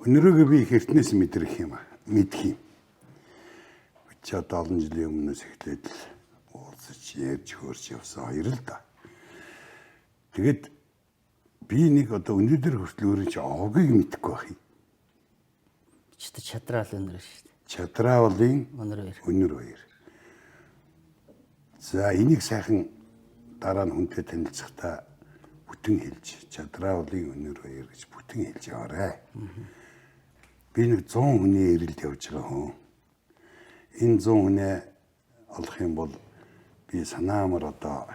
Өнөрөөгөө би их эртнээс мэдрэх юм аа. Мэдх юм. Чи одоо олон жилийн өмнөөс эхлээд л уулзаж ярьж хөрж явсан хоёр л да. Тэгэд би нэг одоо өнөөдөр хүртэл өөрөө чи овгийг мэдэхгүй байх юм. Чи чадраал өнөр шүү дээ. Чадраалын өнөр хоёр. За энийг сайхан дараа нь хүнтэй танилцахдаа бүтэн хэлж чадраалын өнөр хоёр гэж бүтэн хэлж яваарай. Би нэг 100 хүний ирэлд явж байгаа хүн. Энэ 100 хүнээ олох юм бол би санаамар одоо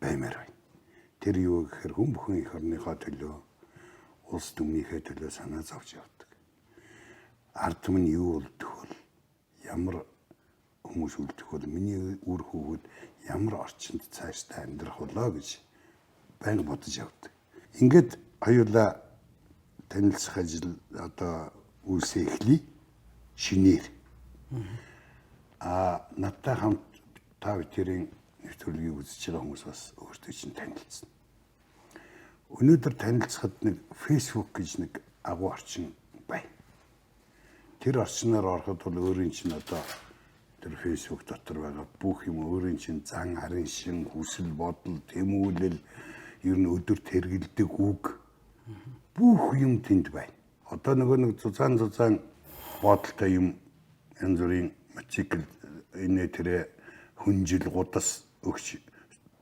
баймаар байна. Тэр юу гэхээр хүн бүхэн их орныхоо төлөө, улс түмнийхээ төлөө санаа зовж явдаг. Ард түмэн юу үлдэх бол, ямар хүмүүс үлдэх бол, миний үр хүүхэд ямар орчинд цаашдаа амьдрах болоо гэж байнга бодож явдаг. Ингээд хоёулаа танилцах ажил одоо үүсээ эхлэе шинээр. Надтай хамт та бүхэн нэвтрүүлгийг үзэж байгаа хүмүүс бас өөртөө чинь танилцсан. Өнөөдөр танилцахад нэг Facebook гэж нэг агуу орчин байна. Тэр орчноор ороход бол өөрийн чинь одоо тэр Facebook дотор байгаа бүх юм өөрийн чинь зан харин шин хүсэл бодол тэмүүлэл ер нь өдөр тэргэлдэг үг бүх юм тэнд байна. Одоо нөгөө нэг зузаан бодолтой юм янз бүрийн мотоцикл энэ тэрэ хүнжил гудас өгч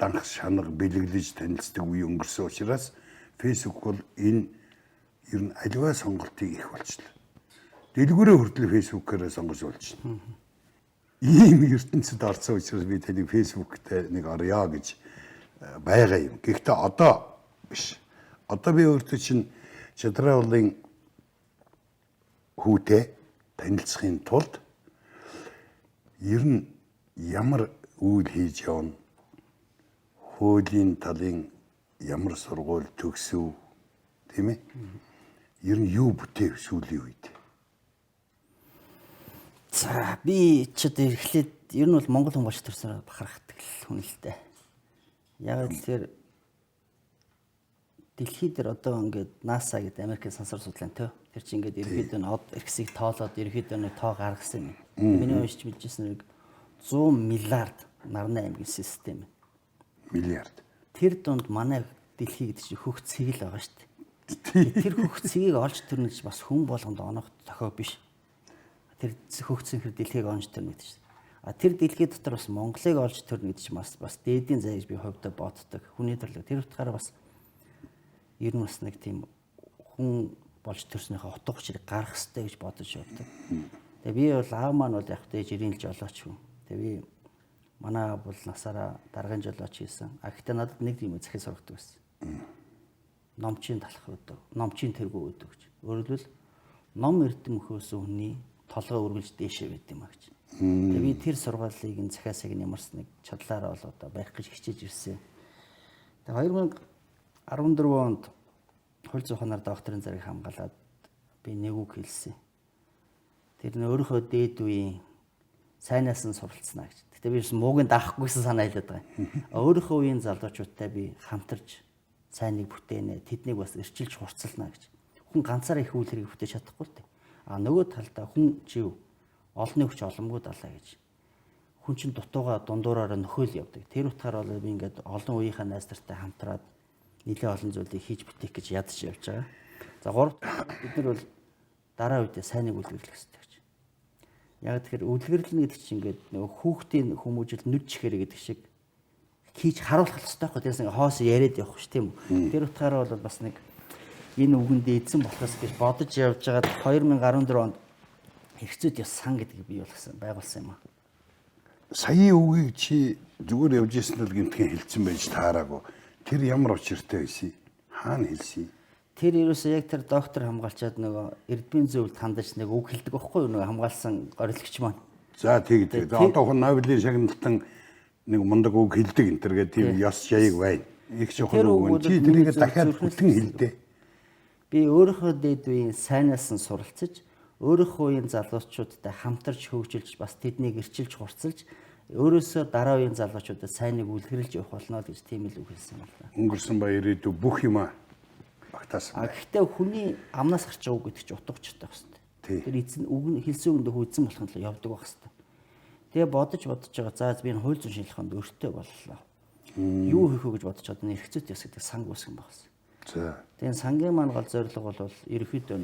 данх шанаг бэлэглэж танилцдаг үе өнгөрсөн учраас Facebook бол энэ ер нь аливаа сонголтыг их болчихлоо. Дэлгүүрээ хүртэл Facebook-аараа сонгож болчихно. Ийм ертөнцид орсон учраас би таны Facebook-тэй нэг орё гэж байгаа юм. Гэхдээ одоо биш. Одоо би өөртөө чинь чадраалын хүүтэй танилцахын тулд ер нь ямар үйл хийж явна, хуулийн талын ямар сургууль төгсөв, тийм ээ? Ер нь юу бүтээв сүүлийн үед? За би ч одоо эхлээд ер нь бол Монгол хүн болж төрсөн бахархдаг хүн л дээ. Яг л дэлхий дээр одоо ингээд NASA гэдэг Америкийн сансар судлаан тэр чинь ингээд ерөөхдөө од эрхсийг тоолоод ерөөхдөө нэг тоо гаргасан юм. Миний уншиж мэдчихсэн нэг 100 миллиард нарны аймгийн систем. Миллиард. Тэр донд манай дэлхий гэдэг чинь хөх цэгэл байгаа шүү дээ. Тэр хөх цэгийг олж төрнө гэж бас хүн болгонд онох тохиог биш. Тэр хөх цэнхэр дэлхийг онж төрнө гэдэг чинь. Тэр дэлхий дотор бас Монголыг олж төрнө гэдэг чинь бас дээдийн зай гэж би хувьдаа боддог. Хүний төрлөг тэр утгаараа бас ер нь бас нэг тийм хүн болж төрснийхээ утга учирыг гаргах хэрэгтэй гэж бодож явдаг. Тэгээ би бол аав маань бол яг тэ жирийн жолооч хүн. Тэгээ би манай бол насаараа даргын жолооч хийсэн. Гэхдээ надад нэг юм захиа сургадаг байсан. Номчийн талах өдөө, номчийн тэргүү өдөө гэж. Өөрөөр хэлбэл ном эрдэм өхөөсөн хүний толгой үргэлж дээшээ байд юм а гэж. Тэгээ би тэр сургаалыг энэ захиасыг нэмэрс нэг чадлаараа бол одоо барих гэж хичээж ирсэн. Тэгээ 2014 онд хууль зүйн докторийн заргийг хамгаалаад би нэг үг хэлсэн. Тэр нь өөрийнхөө дээд үеийн сайнаас нь суралцсанаа гэж. Гэтэ би муугийн даахгүйсэн санаа хэлээд байгаа юм. Өөрийнхөө үеийн залуучуудтай би хамтарч сайныг бүтээнэ. Тэднийг бас эрчилж хурцлана гэж. Хүн ганцаараа их үйл хэрэг бүтээж чадахгүй л дээ. Нөгөө талдаа хүн жив олонний хүч оломгүй далаа гэж. Хүн чинь дутууга дундуураараа нөхөөл явдаг. Тэр утгаараа бол би ингээд олон үеийнхээ найз нартай хамтраад нэлээд олон зүйлийг хийж бүтээх гэж ядаж явж байгаа. За гуравт бид нар бол дараа үедээ сайныг үлгэрлэх хэрэгтэй гэж. Яг тэгэхээр үлгэрлэнэ гэдэг чинь ингээд нөгөө хүүхдийн хүмүүжил нүд чихэрэ гэдэг шиг хийж харуулах хэрэгтэй байхгүй. Тэрс ингээд хоос яриад явах ш тийм үү. Тэр утгаараа бол бас нэг энэ үгэндээ эзэн болохоос гэж бодож явж байгаад 2014 онд хэрэгцээд ёс сан гэдгийг бий байгуулсан юм аа. Саяын үгийг чи зүгээр явж ирсэн л гинтхэн хэлсэн байж таараагүй. Тэр ямар учиртай байсан? Хаана хэлсэн? Тэр ерөөсөө яг тэр доктор хамгаалчаад нөгөө эрдмийн зөвлөлд хандаж нэг үг хэлдэг байхгүй юу нөгөө хамгаалсан горилгч маань. За тэгээд одоо хүн Нобелийн шагналтан нэг мундаг үг хэлдэг энэ төр гэдэг тийм ёс жаяг байна. Их чухал үг. Чи тэрийг дахиад бүтэн хэлдэ. Би өөрийнхөө дээд үеийн сайнаас нь суралцаж, өөрийнхөө үеийн залуучуудтай хамтарч хөгжүүлж бас тэднийг эрчилж хурцлж өөрөөсөө дараа үеийн залуучуудад сайныг үлгэрлэж явах болно гэж тийм л үг хэлсэн байна. Өнгөрсөн ба ирээдүй бүх юм багтаасан байна. Гэхдээ хүний амнаас гарч байгаа үг гэдэг чинь утга учиртай байх хэрэгтэй. Тэр эзэн үг нь хэлсэн үгэндээ хүйдсэн болох нь л явдаг байх хэрэгтэй. Тэгээ бодож байгаа. За би энэ хууль зүйн шинжилгээнд өртөө боллоо. Юу хийх вэ гэж бодож чад энэ эрхцүүт яс гэдэг санг үүсгэн багсан. За. Тэгээ сангийн маань гол зорилго бол ерөнхийдөө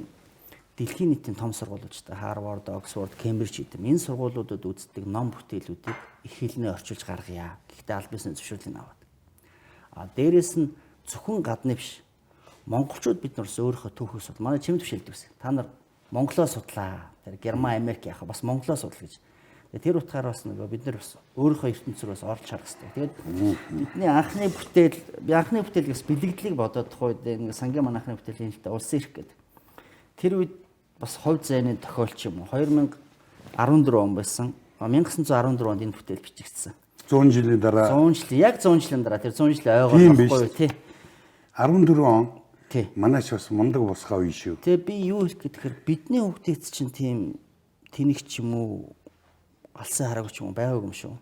дэлхийн нийтийн том сургуулиудтай Harvard, Oxford, Cambridge гэдэг энэ сургуулиудад үздэг ном бүтээлүүдийг их хэлнээ орчуулж гаргая. Гэхдээ аль биесний зөвшөөрлийг аваад. Дээрээс нь зөвхөн гадны биш. Монголчууд бид нар өөрийнхөө түүхийг судлаа. Манай чимд бишэлдэг байсан. Та нар Монголоо судлаа. Тэр Герман, Америк яхаа бас Монголоо судлаа гэж. Тэр утгаараа бас нөгөө бид нар бас өөрийнхөө ертөнцөөс орж харах хэрэгтэй. Тэгээд бидний анхны бүтээл гэс бэлэгдлийг бодоод тухайд энэ сангийн маань анхны бүтээлийн хэлтэй улсын эрх гэдэг. Тэр үед бас хувь зайны тохиолч юм уу 2014 он байсан. 1914 онд энэ бүтээл бичигдсэн. 100 жилийн дараа 100 жил яг 100 жилийн дараа тэр 100 жилийн ойгоор байхгүй юу тий. 14 он тий. Манайч бас мундаг босгоо үе шүү. Тэгээ би юу хэлэх гэхээр бидний хүүхдээс чинь тийм тэнэг ч юм уу алсан хараагүй ч юм уу байгаагүй юм шүү.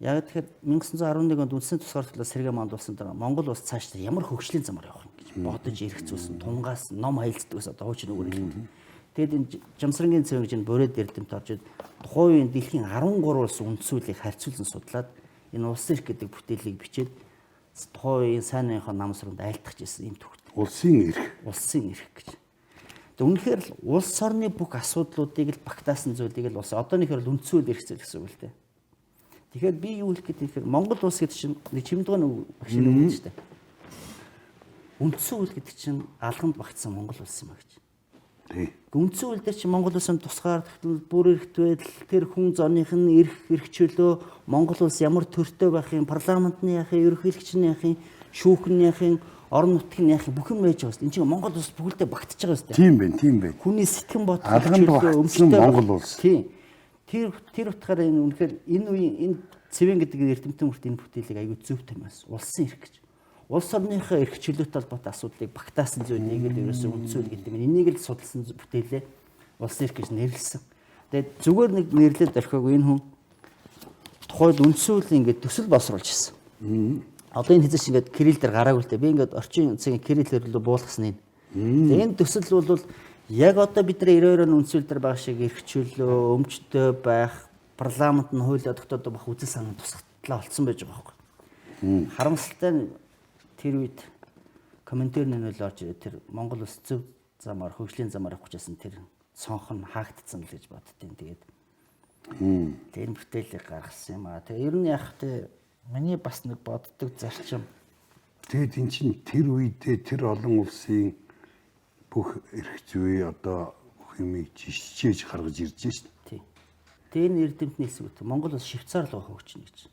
Яг тэгэхээр 1911 онд үндсэн тусгаарлалаас сэргээ мандуулсан дараа Монгол улс цааш ямар хөгжлийн замаар явах юм гэж бодож ирэх зүйлсэн тунгаас ном хаялцдагс одоо хуучин үгээр хэлдэг. Тэгэд энэ Жамсрангийн цэвэн гэж энэ борээд эрдэмт орж тухайн үеийн дэлхийн 13 улс үндсүүлийг харьцуулсан судлаад энэ улсын эрх гэдэг бүтээлийг бичээд тухайн үеийн сайн нөхөн намсранд айлтгах гэсэн юм төгт. Улсын эрх. Улсын эрх гэж. Тэг үнэхээр л улс орны бүх асуудлуудыг л багтаасан зүйлийг л улс одоонийхэр л үндсүүл эрх зүйл гэсэн үг л дээ. Тэгэхээр би юу хэлэх гээд тэгэхээр Монгол улс гэдэг чинь нэг чимдгэн үг шиг үг шүү дээ. Үндсүүл гэдэг чинь алганд багтсан Монгол улс юм а гэж. Тий. Үндсүүл дээр чинь Монгол улсын тусгаар бүр эрхт байдал тэр хүн зооных нь эрх чөлөө Монгол улс ямар төртөө байх юм парламентны яахын ерөнхийлөгчний яахын шүүхний яахын орон нутгийн яахын бүх юм байж байгаа. Энд чинь Монгол улс бүгдээ багтаж байгаа шүү дээ. Тийм байна. Хүний сэтгэн бодол алганд багтсан Монгол улс. Тийм. Тэр утгаараа энэ үнэхээр энэ үеийн энэ цэвэн гэдэг эрдэмтэн хүрт энэ бүтээлийг аягүй зөв томьёос. Улсын эрх гэж. Улс орныхоо эрх чөлөөтэй холбоотой асуудлыг багтаасан зүйлийг л ерөөсөө үндсүүл гэдэг юм. Энийг л судалсан бүтээлээ улсын эрх гэж нэрлэсэн. Тэгээд зүгээр нэг нэрлээд орхиогүй энэ хүн тухайд үндсүүл ингээд төсөл босруулж ирсэн. Одоо энэ хэзээ ч ингээд кирилл дээр гараагүй л дээ. Би ингээд орчин цагийн кирилл хэрлүү буулгасан юм. Энэ төсөл бол яг одоо бидний 92 оны үндсүүл дээр байгаа шиг эрх чөлөө, өмчтөй байх, парламент нь хуулиа тогтоодог байх үзэл санаа тусгатлаа олцсон байж байгаа байхгүй. Харамсалтай нь тэр үед комментэр нэмэл орж ирээ тэр Монгол улс зөв замаар хөгжлийн замаар явах гэжсэн тэр цонх нь хаагдсан л гэж боддtiin. Тэгээд тэр бүтээлийг гаргасан юм аа. Тэгээ ер нь яг тэ миний бас нэг боддог зарчим. Тэгээд эн чинь тэр үедээ тэр олон улсын бүх эрх зүй одоо бүх юмыг жишчээж гаргаж ирж шít. Тий. Тэр энэ эрдэмтний хэсэг үү. Монгол улс Швейцар руу хөгжинэ гэж.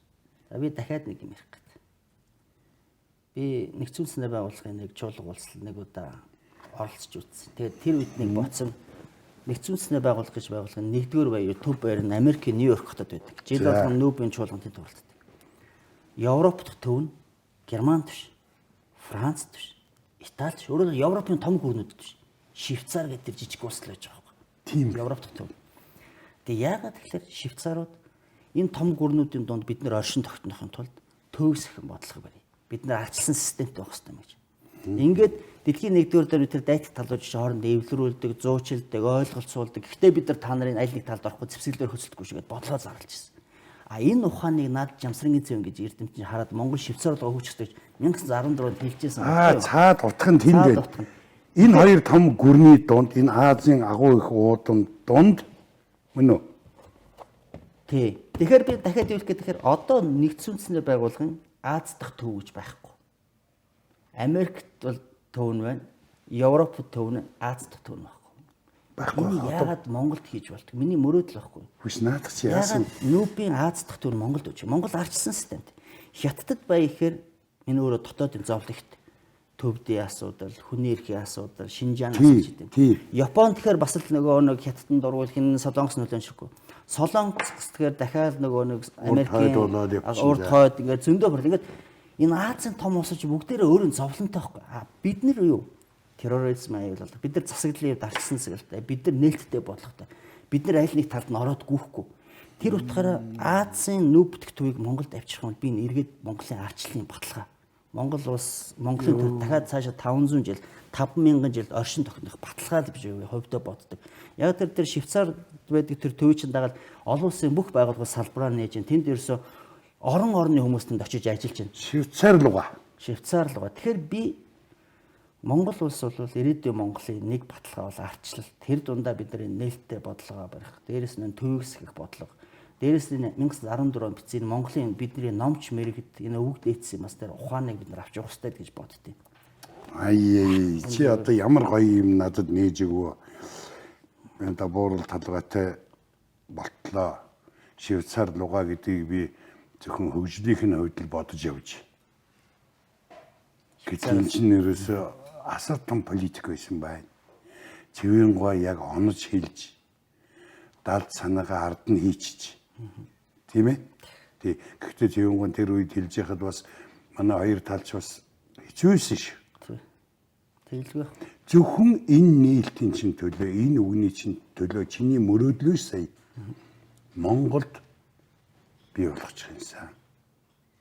За би дахиад нэг юм ярих гэдэг. Би нэгдсэн үндэсний байгууллагын нэг чуулга улсал нэг удаа оролцож үзсэн. Тэгээд тэр үед нэг боцсон нэгдсэн үндэсний байгууллага гэж байгууллагын 1-р баяр төв баяр нь Америкийн Нью-Йорк хотод байдаг. Жил болгон Нобелийн чуулганд төвлөрдөг. Европ дахь төв нь Герман биш, Франц биш, Итали биш. Өөрөөр Европын том гүрнүүд биш. Швейцар гэдэг жижиг улс л байж байгаа юм. Тийм Европ дахь төв. Тэгээ яагаад тэгэхээр Швейцарууд энэ том гүрнүүдийн дунд бид нэр оршин тогтнохын тулд төвсөх бодлого барь. Бид нар арчилсан системтэй байх хэрэгтэй юм гэж. Ингээд дэлхийн 1-р дээр тэр дайтах талууд чинь хоорондоо эвлэрүүлдэг, зуучилдаг, ойлголцуулдаг. Гэхдээ бид нар та нарын аль нэг талд орохгүй зэвсэглэлээр хөцөлдөггүй шигээд бодлоо зарлж ирсэн. Энэ ухааныг над Жамсрангийн цэвэн гэж эрдэмтэн хараад Монгол Швейцар руу хөгжих гэж 1914 онд хэлжсэн. Цаад утга нь тэнд байна. Энэ хоёр том гүрний дунд энэ Азийн агуу их уудам дунд мөн үү? Тий. Тэгэхээр би дахиад юу хэлэх гээд тэгэхээр одоо нэгдсэн үндэсний байгууллагын Аз дахь төв гэж байхгүй. Америкт бол төв нь байна. Европт төв нь Аз дахь төв нь байхгүй. Энэ яагаад Монголд хийж болдог? Миний мөрөөдөл байхгүй. Хүч наадах чи яасан? Нүүбийн Аз дахь төв нь Монголд өгч. Монгол арчсан системд. Хятадд баяа ихээр энэ өөрөө дотоодын зовлогт төвдийн асуудал, хүний эрхийн асуудал, Шинжаан асуудал гэдэг. Японд тэгэхээр бас л нөгөө нэг хятадд дурвал хин Солонгос нөлөөлшгүй. Солонгос тэгэхээр дахиад нөгөө нэг Америкийн урд хойд ингээд зөндөө хөрл ингээд энэ Азийн том улсууд бүгдээрээ өөрийн зовлонтой байхгүй. Бид нар юу? Терроризм аюул бол бид нар засаглалын дарчсан сэгэлтэй. Бид нар нээлттэй бодлоготой. Бид нар аль нэг талд нь ороод гүйхгүй. Тэр утгаараа Азийн нүүб бүтэх төвийг Монголд авчрах юм би эргээд Монголын арчлалын баталгаа Монгол улс Монголын дахиад цаашаа 500 жил 5000 жил оршин тогтнох баталгаа л гэж хувьдаа боддог. Яг тэр Швейцард байдаг тэр төвийн дагаад олон улсын бүх байгууллагууд салбараа нээж, тэнд ерөөсө орон орны хүмүүстэнд очиж ажиллаж байна. Швейцар руугаа. Швейцар руугаа. Тэгэхээр би Монгол улс бол ирээдүйн Монголын нэг баталгаа бол арчлал. Тэр дундаа бидний нээлттэй бодлогоо барих. Дээрээс нь төвөгсгөх бодлого. Дээрээс нь 1914 онд бичсэн Монголын бидний номч мэрэгд энэ өвөг дээдсэн бас тэр ухааныг бид нар авч явах хэрэгтэй гэж боддیں۔ Ай чи одоо ямар гоё юм надад нээж өгөө. Энэ буурал талгайтай болтлоо. Швейцар луга гэдгийг би зөвхөн хөгжлийнх нь хувьд л бодож явж. Гэтэл чинь ерөөсөө асар том политик байсан байна. Цэвэн гоо яг онож хэлж далд санаагаа ард нь хийчих. Тийм ээ? Тий. Гэхдээ цэвэн гоо тэр үед хэлж яхад бас манай хоёр талч бас хэцүүсэн шүү. Тэгэлгүй. Зөвхөн энэ нээлтийн чинь төлөө, энэ үгний чинь төлөө чиний мөрөөдлөөс сая Монголд бий болгочих юмсан.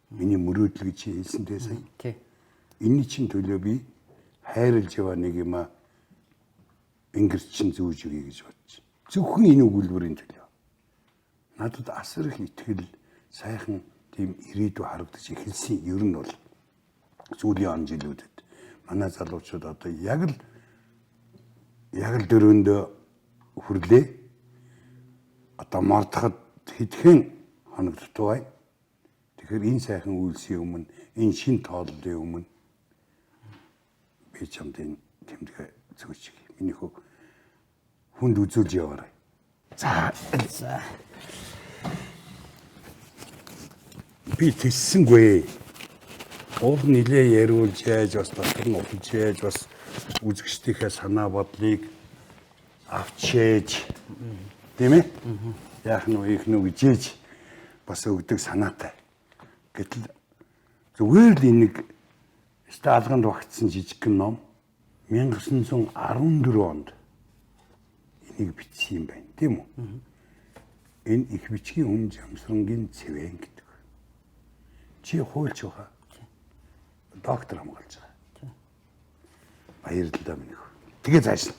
Миний мөрөөдөл гэж хэлсэнтэй сая. Тий. Энийн чинь төлөө би хайрлж яваа нэг юм а ингэрч чинь зүүж өгье гэж бодчих. Зөвхөн энэ өгүүлбэрийн төлөө. Надад асар их итгэл, сайхан тийм ирээдүй харагдаж эхэлсэн. Ер нь бол сүүлийн он жилүүдэд манай залуучууд одоо яг л дөрөндөө хүрлээ. Одоо мартахад хэдхэн хоног дутуу бай. Тэгэхээр энэ сайхан үйлсийн өмнө, энэ шин тооллын өмнө би чамд энэ тэмдэгэ зөөж. Миний хүнд үзүүлж яваарай. За. Би тэссэнгүй. Уух нилээ яриулж яаж бас дотор нь ухаж яаж бас үзэгчдийнхээ санаа бодлыг авчээж тийм ээ? Яах нь их нүг жээж бас өгдөг санаатай. Гэтэл зүгээр л энийг алганд багтсан жижигхэн ном 1914 онд энийг бичсэн юм байна, тийм үү? Энэ их бичгийн хүн Жамсрангийн цэвэн гэдэг. Чи хуульч байгаа. Доктор хамгаалж байгаа. Баярлалаа минь. Тэгээ цааш.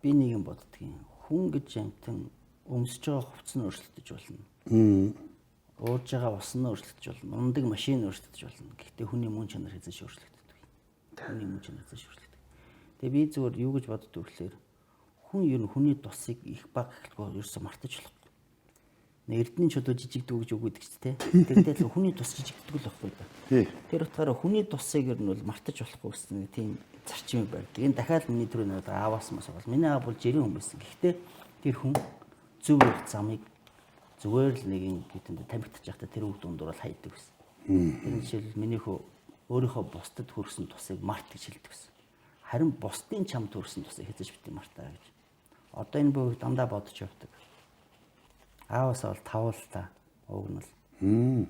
Би нэг юм боддгийн. Хүн гэж амтан өмсөж байгаа хувцс нь өөрчлөгдөж болно. Уурж байгаа ус нь өөрчлөгдөж болно. Ундаг машин өөрчлөгдөж болно. Гэхдээ хүний мөн чанар хэзээ өөрчлөгддөг. Хүний мөн чанар хэзээ өөрчлөгддөг. Тэгээ би зүгээр юу гэж боддог вэхлээр хүн ер нь хүний тусыг их баг гэхлээр ерөөсө мартаж болохгүй. Эрдэнэ чөлөө жижигдэг гэж үг гэдэг ч тийм. Тэрдээ л хүний тус жижигдэг л байхгүй да. Тэр утгаараа хүний тусыг ер нь бол мартаж болохгүй гэсэн тийм зарчим байдаг. Энэ дахиад миний түрүү нэг ааваас мас бол миний аав бол жирийн хүн байсан. Гэхдээ тэр хүн зөв явах замыг зүгээр л нэг юм гэтэнд тамхитаж явахдаа тэр үг дундуур бол хайдаг байсан. Тэр жишээл миний хөө өөрийнхөө бусдад хүрсэн тусыг март гэж хэлдэг байсан. Харин бусдын чамд хүрсэн тусыг хэзээ ч битгий мартаа гэж. Одоо энэ бүгд дандаа бодож явдаг. Ааваас бол тавуултаа уг нь л.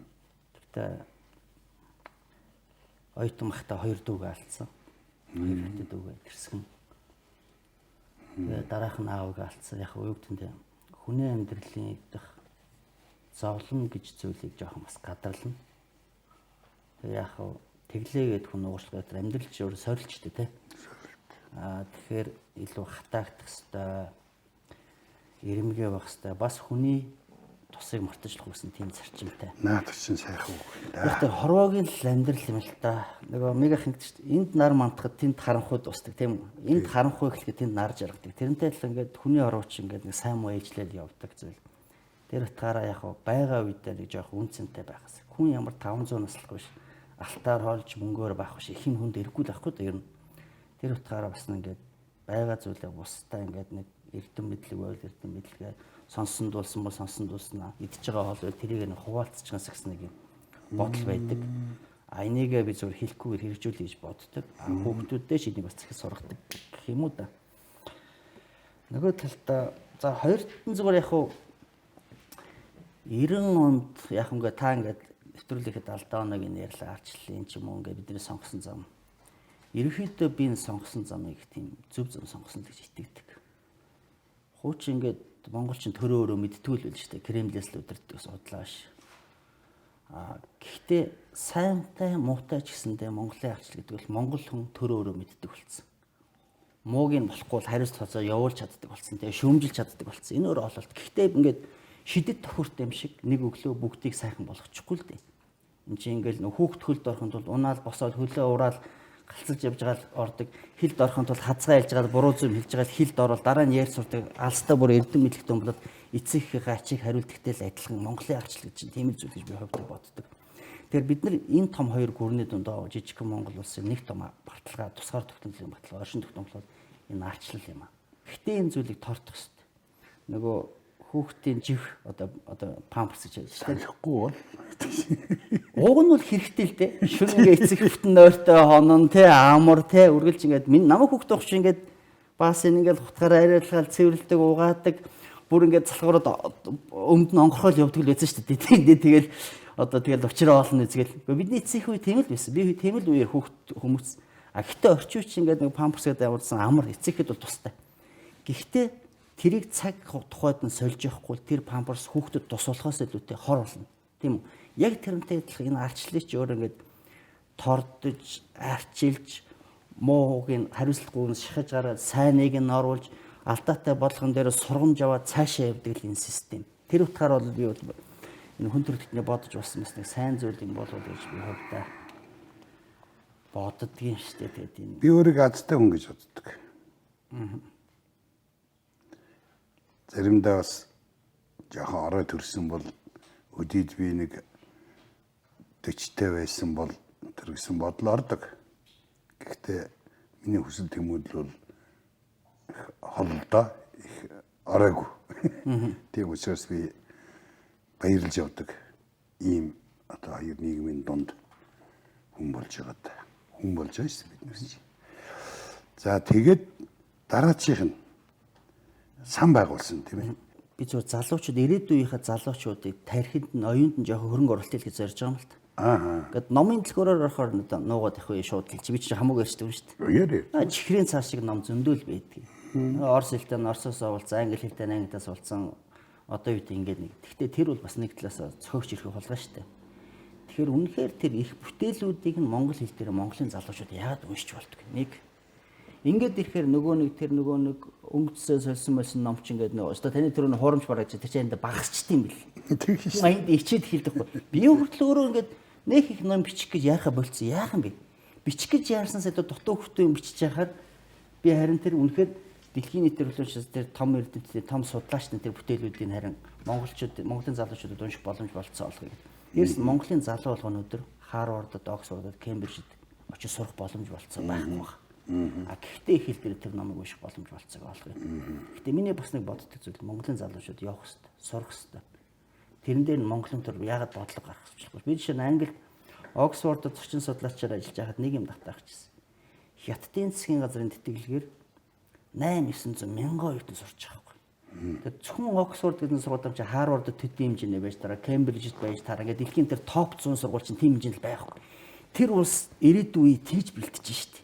Тэгтээ ойтон махта хоёр дүүгээ алдсан. Хоёр хөтөд дүүгээ тэрсгэн. Тэгээ дараах нь аавыг алдсан. Яг уягтанд хүний амьдралын дэх зовлон гэж зүйлийг жоохон бас гадарлана. Тэгээ яг тэглээгээд хүн уушлах гэдэг амьдрал чи өөр сорилчтэй те. Тэгэхээр илүү хатаагдах хэвээр ирэмгээ байх хэвээр бас хүний тусыг мартаж болох гэсэн тийм зарчимтай. Наад чинь сайхан үг да. Яг тэр хорвоогийн л амьдрал юм л та. Нөгөө мега хинт шүү дээ. Энд нар мантахад тэнд харанхуй дуустдаг тийм үү? Энд харанхуй гэхлээр тэнд нар жаргадаг. Тэрнтэй л ингээд хүний хорвооч ингээд нэг сайн муу ээжлэл явдаг зүйл. Тэр утгаараа яг байгаа үедээ нэг жоох үнцэнтэй байхаас. Хүн ямар 500 наслах биш. Алтаар хоолж мөнгөөр байх биш. Ихийн хүнд ирэхгүй л ахгүй да ер нь. Тэр утгаараа бас ингээд байгаа зүйлээ бусдаа ингээд нэг эрдэм мэдлэг байл эрдэм мэдлэгээ сонсон дуулсан бол сонсон дуулснаа идж байгаа хоол тэрийг нэг хуваалцчихсан гэсэн нэг юм бодол байдаг. А энийгээ би зөв хэлэхгүйгээр хэрэгжүүлэх гэж боддог. А хүүхдүүддээ ч энийг бас захиж сургадаг гэх юм уу да. Нөгөө талдаа за хоёрт нь зүгээр яг хуу 90 онд яг ингээд та ингээд нэвтрүүлэхэд алдаа оногийн ярьлаа арчлалын ч юм уу ингээд бидний сонгосон зам. Ерөнхийдөө би энэ сонгосон замыг тийм зөв зам сонгосон гэж итгэдэг. Хуучин ингээд монголчин төрөө өөрөө мэдтгүүл байл шүү дээ. Кремлээс л удирддаг судлаа ш. Гэхдээ сайнтай муутай ч гэсэндээ Монголын арчил гэдэг бол монгол хүн төрөө өрөө мэддэг болсон. Мууг нь болохгүй бол хариуц тооцоо явуулж чаддаг болсон. Тэгээ шүүмжилж чаддаг болсон. Энэ өөр ололт. Гэхдээ ингээд шидэт тохиуртай юм шиг нэг өглөө бүгдийг сайхан болгочихгүй л дээ. Энд чинь ингээл хүүхд хөлд орохын тулд унаал босоод хөлөө ураал галцалж явж байгаа л ордог. Хилд орохын тулд хазгаа хэлж байгаа буруу зүйл хэлж байгаа л хилд орол дараа нь ярь сурдаг. Алстаа бүр эрдэм мэдлэгтэй өмблөд эцэг их ачиг хариултгтэй л адилхан Монголын арчил гэж чинь тийм л зүйл гэж би хувьд боддог. Тэгэхээр бид нар энэ том хоёр гүрний дундаа жижигхэн Монгол улсын нэг том баталгаа, тусгаар тогтнолын баталгаа, оршин тогтнол энэ арчлал юм аа. Гэхдээ энэ зүйлийг тортох хэрэгтэй. Нөгөө хүүхдийн жив одоо памперс гэж байна шүү дээ. Тэгэхгүй бол Уг нь бол хэрэгтэй л дээ. Шүрэнгээ эцэг хөвтөн нойртой хонон те амар те үргэлж ингээд намайг хүүхдээ өгч ингээд бас ингээд хутгаараа арайлгаал цэвэрлдэг угаадаг бүр ингээд залхуураад өмд нь онгорхол явдаг л байсан шүү дээ. Тэгэл одоо тэгэл учраа олно үзгээл. Бидний эцэг үе тийм л байсан. Би тийм л үеэр хүмүүс гэхдээ орчин үеч ингээд нэг памперс гэдэг явуулсан амар эцэгхэд бол тустай. Гэхдээ тэрийг цаг тухайд нь сольж явахгүй тэр памперс хүүхдэд тусуулахаас илүүтэй хор болно. Тийм үү? Яг тэрнтэй адилхан энэ арчлалыг ч өөр ингээд тордож, арчилж, муугийн хариуцлагыг шахаж гараад сайныг нь оруулж, алдаатай болгон дээр сургамж аваад цаашаа явдаг л энэ систем. Тэр утгаар бол би энэ хүн төрөлхтний бодож болсон бас нэг сайн зүйл юм болов уу гэж би хувьдаа боддгийн шүү дээ. Тэгээд энэ би өөрийгөө азтай хүн гэж боддог. Заримдаа бас жоохон орой төрсөн бол өдийд би нэг 40-тэй байсан бол тэр гэсэн бодол ордог. Гэхдээ миний хүсэл тэмүүлэл бол холдоо их оройгүй. Тийм учраас би баярлж явдаг. Ийм одоо хоёр нийгмийн дунд хүн болж байсан биднээс. За тэгээд дараачих нь сан байгуулсан тийм ээ. би зөв залуучууд ирээдүйнийхээ залуучуудыг тархинд нь оюунд нь жоохон хөрөнгө оруулалт хийж зорж байгаа юм л та. Гэт номын дэлгөөрөөр орохоор нуугаад их үе шууд хэлж би чи хамаагүй ярьдаг юм шүү дээ. Чихрийн цааш шиг ном зөндөл байдаг. Орос хэлтэй нь орсоос уулзсан, англи хэлтэй нь англиас уулзсан. Одоо үед ингээд нэг. Гэхдээ тэр бол бас нэг талаас цохогч ирэх болгоо шүү дээ. Тэгэхээр үнэхээр тэр их бүтээлүүдийг нь монгол хэл дээр монголын залуучууд яагаад уншиж болдог нэг. Ингээд ирэхээр нөгөө нэг өнгөцсөө сольсон байсан ном ч ингээд нөгөө өстө таны түрүүний хуурамч бараг чи тэр чинь энэ багасчт юм бэл. Майнд ичээд хэлдэггүй. Би хүртэл өөрөө ингээд нэг их ном бичих гэж яахаа болцсон. Яах юм бэ? Бичих гэж яарсанасаа дутуу хөвтөө юм бичиж яхад би харин тэр үнэхээр дэлхийн нийтээр төлөвлөж тэр том эрдэмтдийн том судлаачдын тэр бүтээлүүдийг харин Монголын залуучуудад унших боломж болцсон олгоё. Eerс Монголын залуу болгоно өдөр Харвардд, Оксфордд, Кембрижд очиж сурах боломж болцсон байхгүй байна. Гэхдээ их хэл дээр тэр номыг унших боломж болцоог олгоё. Гэхдээ миний бас нэг боддог зүйл Монголын залуучууд явах хэрэгтэй, сурах хэрэгтэй. Тэрэн дээр Монголын төр яагаад бодлого гаргах хэрэгтэй. Би жишээ нь Англид Оксфордд зочин судлаачаар ажиллаж байхад нэг юм татаагчсан. Хятадын засгийн газрын тэтгэлгээр 8-900 мянган оюутан сурч байгаа байхгүй. Тэгээд зөвхөн Оксфорд гэдэг сургууль чинь Харвардд төдий хэмжээний байж тараа, Кембрижд байж тараа ингээд дэлхийн тэр топ 100 сургууль чинь тийм хэмжээнд байхгүй. Тэр улс ирээдүйн тэгж бэлтэж штий.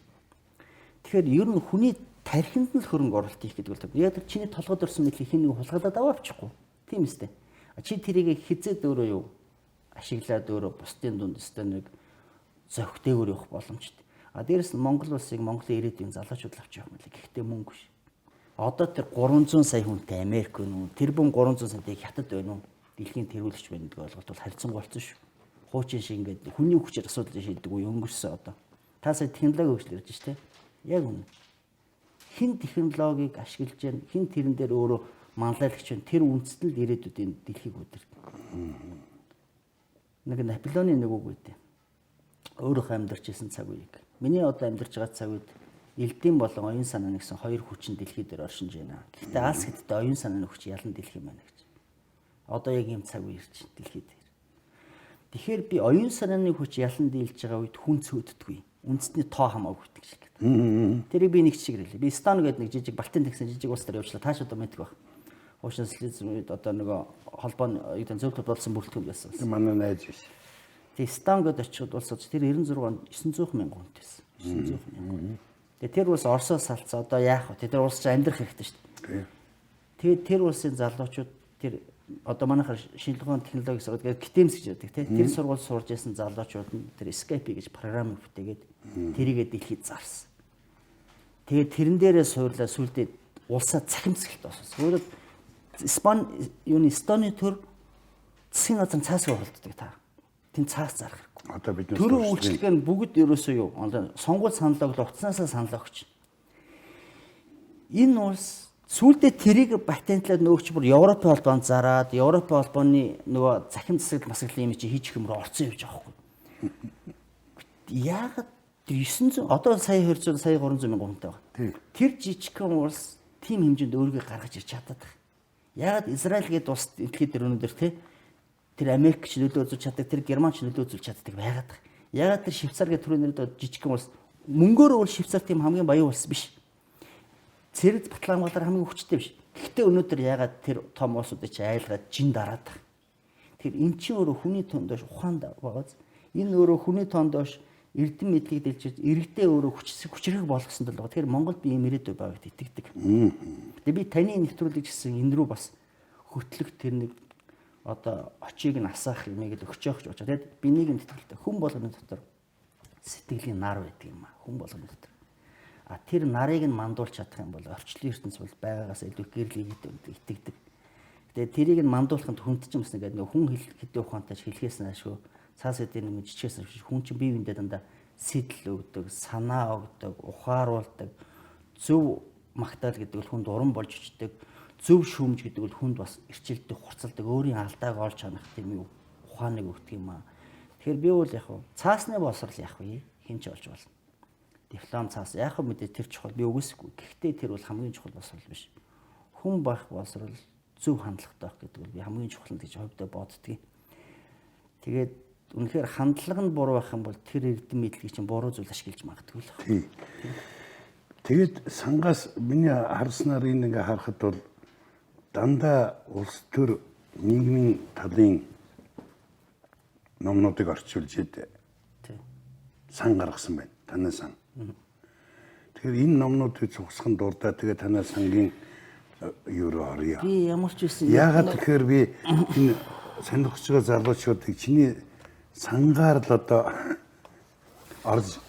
Тэгэхээр ер нь хүний тархинд нь л хөрөнгө оруулалт хийх гэдэг бол яг тэр чиний толгойд орсон мэдлийг хин нэг хулгайлаад аваачихгүй. Тийм үстэй. Чи тэрийг хизээд өөрөө юу ашиглаад өөрөө бусдын дунд өстой нэг зохитэйгээр явах боломжтой. Дээрэс нь Монгол улсыг Монголын ирээдүйн залуучууд авч явах мэлээ. Гэхдээ мөнгө ш. Одоо тэр 300 сая хүнтэй Америк байна уу? Тэр бун 300 саятай Хятад байна уу? Дэлхийн тэргүүлэгч байна гэдэг ойлголт бол харьцангуй болсон шүү. Хуучин шиг ингээд хүний хүчээр асуудал шийддэг үе өнгөрсөн одоо. Та сая технологи хөгжил ярьж штэ. Яг үнэ. Хин технологиг ашиглаж जैन хин тэрэн дээр өөрөө манлайлагч байна. Тэр үндэстэн л ирээдүйдийн дэлхийг удирдах. Нэг Наполеоны нэг үг үү. Өөрөө амьдарч исэн цаг үеийг. Миний одоо амьдарч байгаа цаг үед элдийн болон оюун санаа нэгсэн хоёр хүчин дэлхий дээр оршинж байна. Гэхдээ алс хэдтэй оюун санааны хүч ялан дэлхий юм байна гэж. Одоо яг ийм цаг үе ирж дэлхий дээр. Тэгэхээр би оюун санааны хүч ялан дийлж байгаа үед хүн цөөддөггүй. Үндэсний тоо хамаагүй гэдэг шиг. Тэрийг би нэг чиг хэлээ. Би Эстон гэдэг нэг жижиг Балтийн тагсан жижиг улс дээр явуулчлаа. Тааш одоо мэддэг баг. Уушин социализм үед одоо нөгөө холбооны зөв тодорхойлсон бүрэлдэхүүн байсан. Манай найз биш. Тэгээ Эстон гэдэг очиод улсад тэр 96 онд 900 мянган хүнтэй байсан. 900 мянган. Тэгээ тэр улс Оросоос салцсан. Одоо яах вэ? Тэр улс чинь амьдрах хэрэгтэй шүү дээ. Тэгээд тэр улсын залуучууд тэр одоо манайхаар шинжилгээ ухааны технологи сургууль гэдэг КТЭМС гэж байдаг тийм. Тэр сургууль сурж байсан залуучууд нь тэр Escape гэж програмыг бүтээгээд тэрийгэ дэлхийд зарсан. Тэгээд тэрэн дээрээ суурлаа сүлдээ улсаа цахимсгалт болсон. Өөрөөр Эстоны төр засгийн газар цаасгаа хуралддаг та. Тэн цаас зарах хэрэггүй. Одоо бид төрийн үйлчлэг нь бүгд ерөөсөө юу? Сонгуул санал оглоо утаснасаа санал өгч. Энэ улс сүүлдээ тэрийг патентлаад нөгөөч бүр Европын холбоонд зараад Европын холбооны нөгөө захин засаг масаглалын юм чи хийчих юмроо орцсон явж байгаа хгүй. Яагаад 900 одоо сая 200 сая 300 мянган хүнтэй байгаа. Тэр жижигхэн улс тийм хэмжээнд өөрийгөө гаргаж ирч чадаад байна. Яагаад Израиль гээд улс дэлхийд дээр өнөөдөр тэр Америк ч нөлөө үзүүлж чаддаг, тэр Герман ч нөлөө үзүүлж чаддаг байгаад байна. Яагаад тэр Швейцар гээд түрүүний жижигхэн улс мөнгөөр бол Швейцар тийм хамгийн баян улс биш. Цэрэг баталгаангаар хамгийн хүчтэй биш. Гэхдээ өнөөдөр яагаад тэр том улсуудыг чи айлгаад жин дараад байна. Тэр эн чинь өөрөө хүний тоон доош ухаанд байгааз. Энэ өөрөө хүний тоон доош эрдэм мэдлийг дэлжиж иргэдээ өөрөө хүчрэг болгосон тул байгаа. Тэгэхээр Монголд би ийм ирээдүй байгаад итгэдэг. Тэгээ би таны нэвтрүүлэг гэсэн энэ рүү бас хөтлөх тэр нэг одоо очийг нь асаах юмыг л өгч явах гэж бодож. Тэгээд би нэг юм тэтгэлтэй хүн болгоны дотор сэтгэлийн нар байдаг юм аа. Хүн болгоны дотор. А тэр нарыг нь мандуулж чадах юм бол орчлон ертөнц бол байгаагаас илүү гэрэл итгэдэг. Тэгээ тэрийг нь мандуулахад хүнд ч юмс нэг хүн хэдийн ухаантай хэлхээс наашгүй цаас эдийн нэг жижигээс хүн чинь бие биендээ дандаа сэтэл өгдөг, санаа өгдөг, ухааруулдаг, зөв магтаал гэдэг бол хүнд уран болж ичдэг, зөв шүүмж гэдэг бол хүнд бас эрчилдэг, хурцалдаг, өөрийн алдааг олж ханах тийм юу ухааныг өгдөг юм аа. Тэгэхээр би бол яг цаасны боловсрал яг хинч олж болно. Диплом цаас яг мэдээ тэр чухал би үгүйсэхгүй. Гэхдээ тэр бол хамгийн чухал боловсрал биш. Хүн байх боловсрал зөв хандлагатай байх гэдэг бол би хамгийн чухал гэж хувьдаа боддгийг. Тэгээд үнэхээр хандлага нь буруу байх юм бол тэр эрдэм мэдлийг чинь буруу зүйл ашиглаж магадгүй л байна. Тэгээд сангаас миний харснаар энэ ингээ харахад бол дандаа улс төр нийгмийн талын номнуудыг орчуулж идэв. Сан гаргасан байна. Танай сан. Тэгэхээр энэ номнуудыг цугсахын дурдаа тэгээ танай сангийн юу орё. Би ямар ч үсэн яагаад тэгэхээр би энэ сонирхож байгаа залуучуудыг чиний сангаар л одоо орж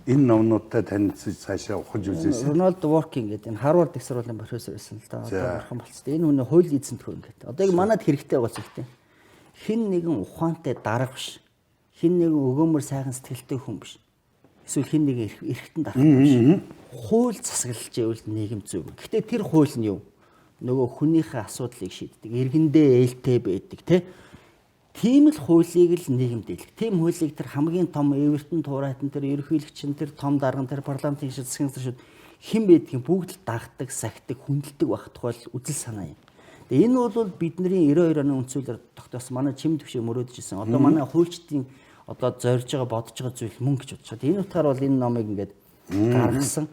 энэ номнуудтай танилцж цаашаа ухаж үзээсэн. Рональд Воркинг гэдэг энэ Харвард их сургуулийн профессор байсан л да. Одоо бурхан болцсон. Энэ хүний хууль эзэнт хөө ингээд. Одоо яг манад хэрэгтэй байгаа зүйл тийм. Хин нэгэн ухаантай дарга биш. Хин нэгэн өгөөмөр сайхан сэтгэлтэй хүн биш. Эсвэл хин нэгэн эрхтэн дарга биш. Хууль засаглалж ивэл нийгэм зөв. Гэхдээ тэр хууль нь юу? Нөгөө хүнийхээ асуудлыг шийддэг. Иргэндээ ээлтэй байдаг тийм. Тийм л хуулийг л нийгэмд илэх. Тийм хуулийг тэр хамгийн том Эвертон туурайтан тэр ерөнхийлөгч тэр том дарган тэр парламентын засгийн газар шүүд хэн байдгийг бүгд л дагдаг, сахидаг, хүндэлдэг байх тухай үзэл санаа юм. Тэгээ энэ бол бидний 92 оны үндсүүлээр тогтоосон манай чим төвшөө мөрөөдөжсэн. Одоо манай хуульчдын одоо зорж байгаа бодож байгаа зүйл мөн гэж бодож байгаа. Энэ утгаар бол энэ номыг ингээд гаргасан.